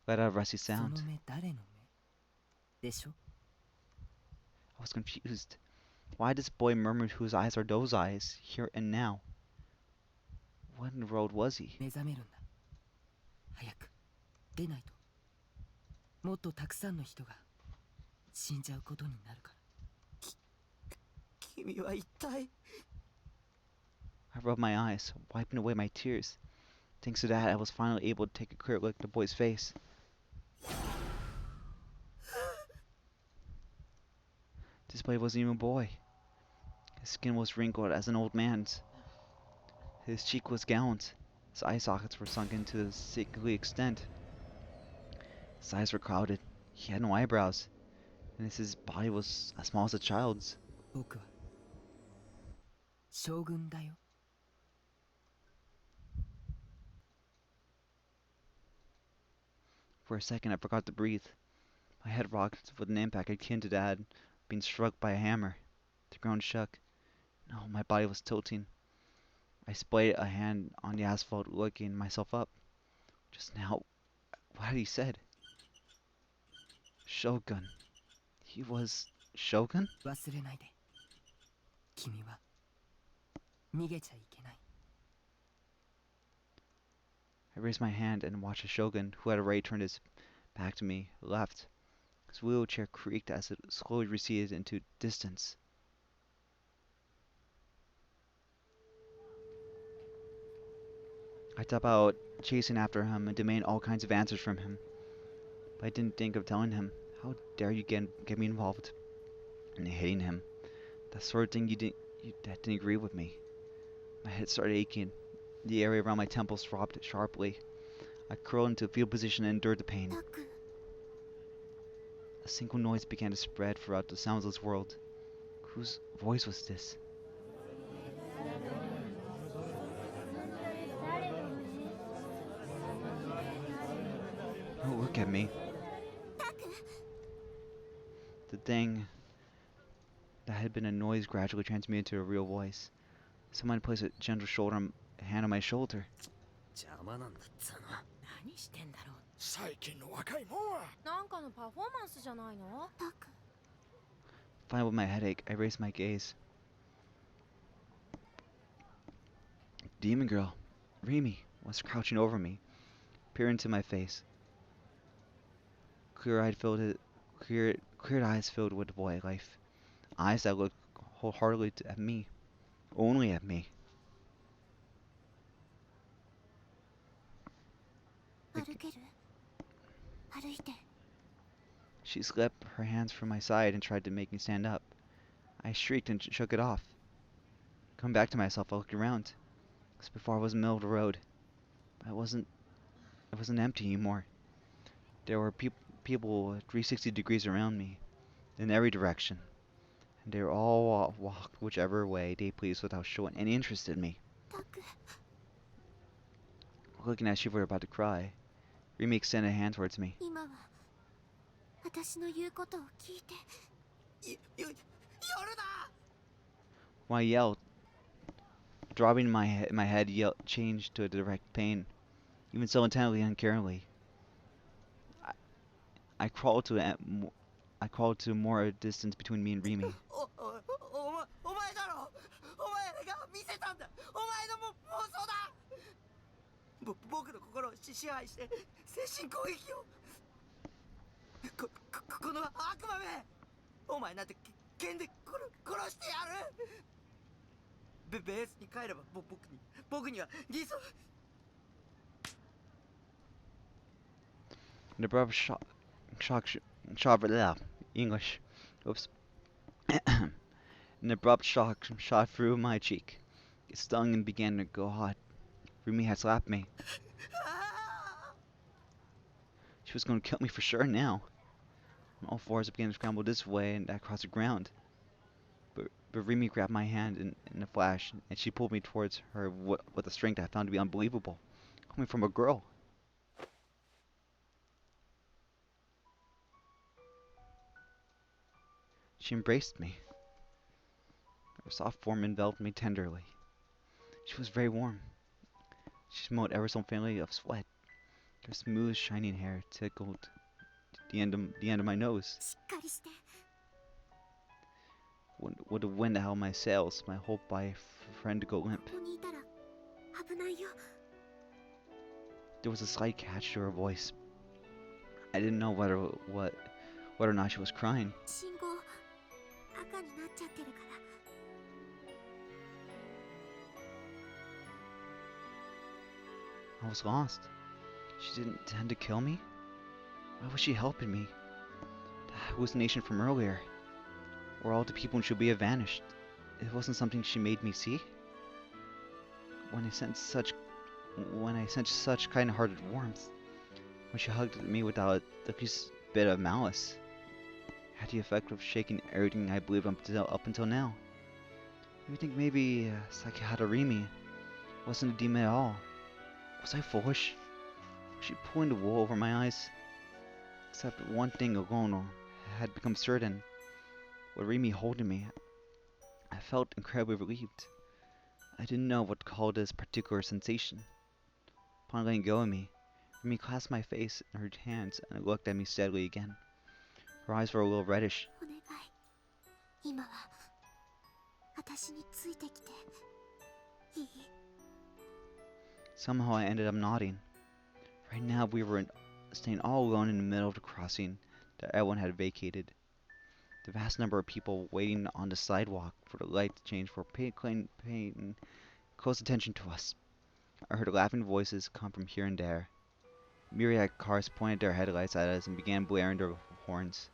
let out a rusty その sound. 目誰の目でしょ I was confused. Why this boy murmured whose eyes are those eyes, here and now? What in the world was he? 目覚めるんだ早く出ないともっとたくさんの人が死んじゃうことになるから君は一体 I rubbed my eyes, wiping away my tears. Thanks to that, I was finally able to take a clear look at the boy's face. This boy wasn't even a boy. His skin was wrinkled as an old man's. His cheek was gouged. His eye sockets were sunken to a sickly extent. His eyes were clouded. He had no eyebrows. And his body was as small as a child's. 僕は将軍だよ For a second, I forgot to breathe. My head rocked with an impact akin to that being struck by a hammer. The ground shook. No, my body was tilting. I splayed a hand on the asphalt, looking myself up. Just now, what had he said? Shogun. He was Shogun? 忘れないで君は逃げちゃいけない I raised my hand and watched a shogun, who had already turned his back to me, left. His wheelchair creaked as it slowly receded into distance. I thought about chasing after him and demanding all kinds of answers from him. But I didn't think of telling him, how dare you get me involved in hitting him? That sort of thing that didn't agree with me. My head started aching. The area around my temples throbbed sharply. I curled into a fetal position and endured the pain. タク A single noise began to spread throughout the soundless world. Whose voice was this? Don't look at me. タク The thing that had been a noise gradually transmuted into a real voice. Someone placed a gentle hand on my shoulder. 邪魔なんだっつうの。何してんだろう。最近の若いもんはなんかのパフォーマンスじゃないの？タク Finally, with my headache, I raised my gaze. Demon girl, Remy, was crouching over me, peering into my face. Clear-eyed eyes filled with boy life. Eyes that looked wholeheartedly at me. Only at me. 歩ける歩いて She slipped her hands from my side and tried to make me stand up. I shrieked and shook it off. Coming back to myself, I looked around. Because before I was in the middle of the road. It wasn't empty anymore. There were people 360 degrees around me, in every direction. And they all walked whichever way they pleased without showing any interest in me. タク Looking as if she were about to cry, Remy extended a hand towards me. 今は私の言うことを聞いて夜だ When I yelled, dropping my head changed to a direct pain, even so intently and uncaringly. I crawled to more distance between me and Remy. お前だろお前が見せたんだお前の妄想だ僕の心を支配して精神攻撃をこの悪魔めお前なんて剣で殺してやるベースに帰れば僕には理想 An abrupt English. Oops. An abrupt shock shot through my cheek. It stung and began to go hot. Remy had slapped me. She was going to kill me for sure now. On all fours, I began to scramble this way and across the ground. But Remy grabbed my hand in a flash, and she pulled me towards her with a strength I found to be unbelievable, coming from a girl. She embraced me. Her soft form enveloped me tenderly. She was very warm. She smelled ever so faintly of sweat. Her smooth, shining hair tickled the end of my nose. しっかりして With the wind out of my sails, my hope by a friend to go limp. ここにいたら危ないよ There was a slight catch to her voice. I didn't know whether or not she was crying. 信号赤になっちゃってるから I was lost. She didn't intend to kill me? Why was she helping me? The hallucination from earlier, where all the people in Shibuya vanished, it wasn't something she made me see? When I sensed such kind-hearted warmth, when she hugged me without the least bit of malice, it had the effect of shaking everything I believed up until now. You think maybe Sakihara wasn't a demon at all? Was I foolish? Was she pulling the wool over my eyes? Except one thing alone had become certain. With Remy holding me, I felt incredibly relieved. I didn't know what to call this particular sensation. Upon letting go of me, Remy clasped my face in her hands and looked at me steadily again. Her eyes were a little reddish. お願い今は私についてきていい Somehow I ended up nodding. Right now we were staying all alone in the middle of the crossing that everyone had vacated. The vast number of people waiting on the sidewalk for the light to change were paying close attention to us. I heard laughing voices come from here and there. Myriad cars pointed their headlights at us and began blaring their horns.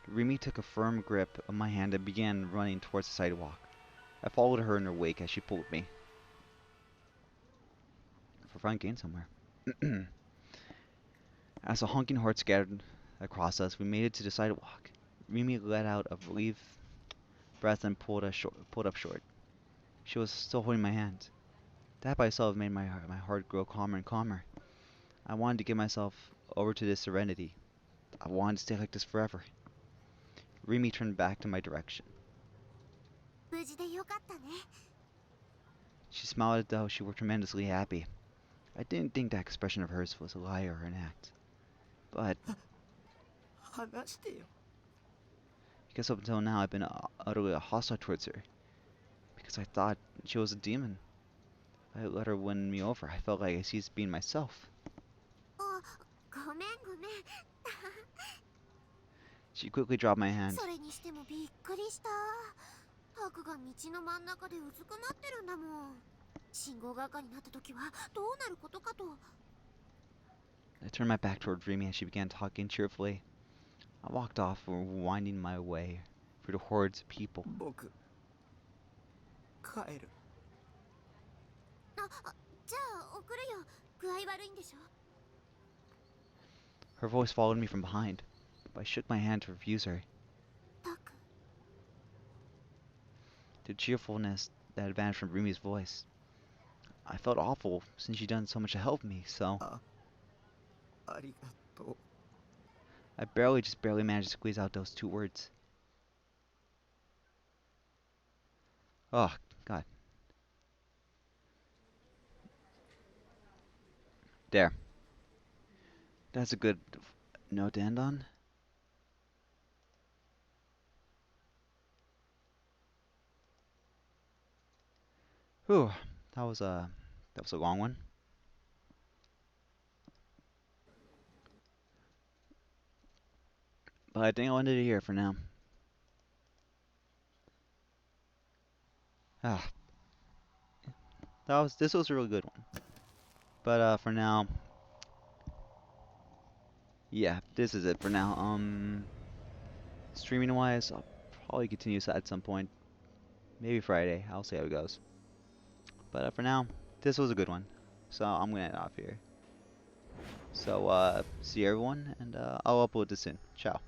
Remy took a firm grip of my hand and began running towards the sidewalk. I followed her in her wake as she pulled me. For front gain somewhere. As a honking horde scattered across us, we made it to the sidewalk. Remy let out a relieved breath and pulled up short. She was still holding my hand. That by itself made my heart grow calmer and calmer. I wanted to give myself over to this serenity. I wanted to stay like this forever. Remy turned back to my direction. 無事でよかったね。 She smiled as though she were tremendously happy. I didn't think that expression of hers was a lie or an act. But 話してよ。 because up until now I've been utterly hostile towards her. Because I thought she was a demon. I let her win me over. I felt like I ceased being myself. あ、ごめんごめん。 She quickly dropped my hand. それにしてもびっくりした。タクが道の真ん中でうずくまってるんだもん。信号が赤になった時はどうなることかと。 I turned my back toward Dreamy as she began talking cheerfully. I walked off, winding my way through the hordes of people. 僕帰る。じゃあ送るよ。具合悪いんでしょ。 Her voice followed me from behind, but I shook my hand to refuse her. タク。 The cheerfulness that had vanished from Remy's voice. I felt awful since she'd done so much to help me, so ありがとう。 I just barely managed to squeeze out those two words. Oh, God. There. That's a good note to end on. Whew, that was a long one. But I think I'll end it here for now. Ah, this was a really good one. But for now, yeah, this is it for now. Streaming wise, I'll probably continue this at some point. Maybe Friday. I'll see how it goes. But for now, this was a good one. So I'm gonna end off here. So see everyone, and I'll upload this soon. Ciao.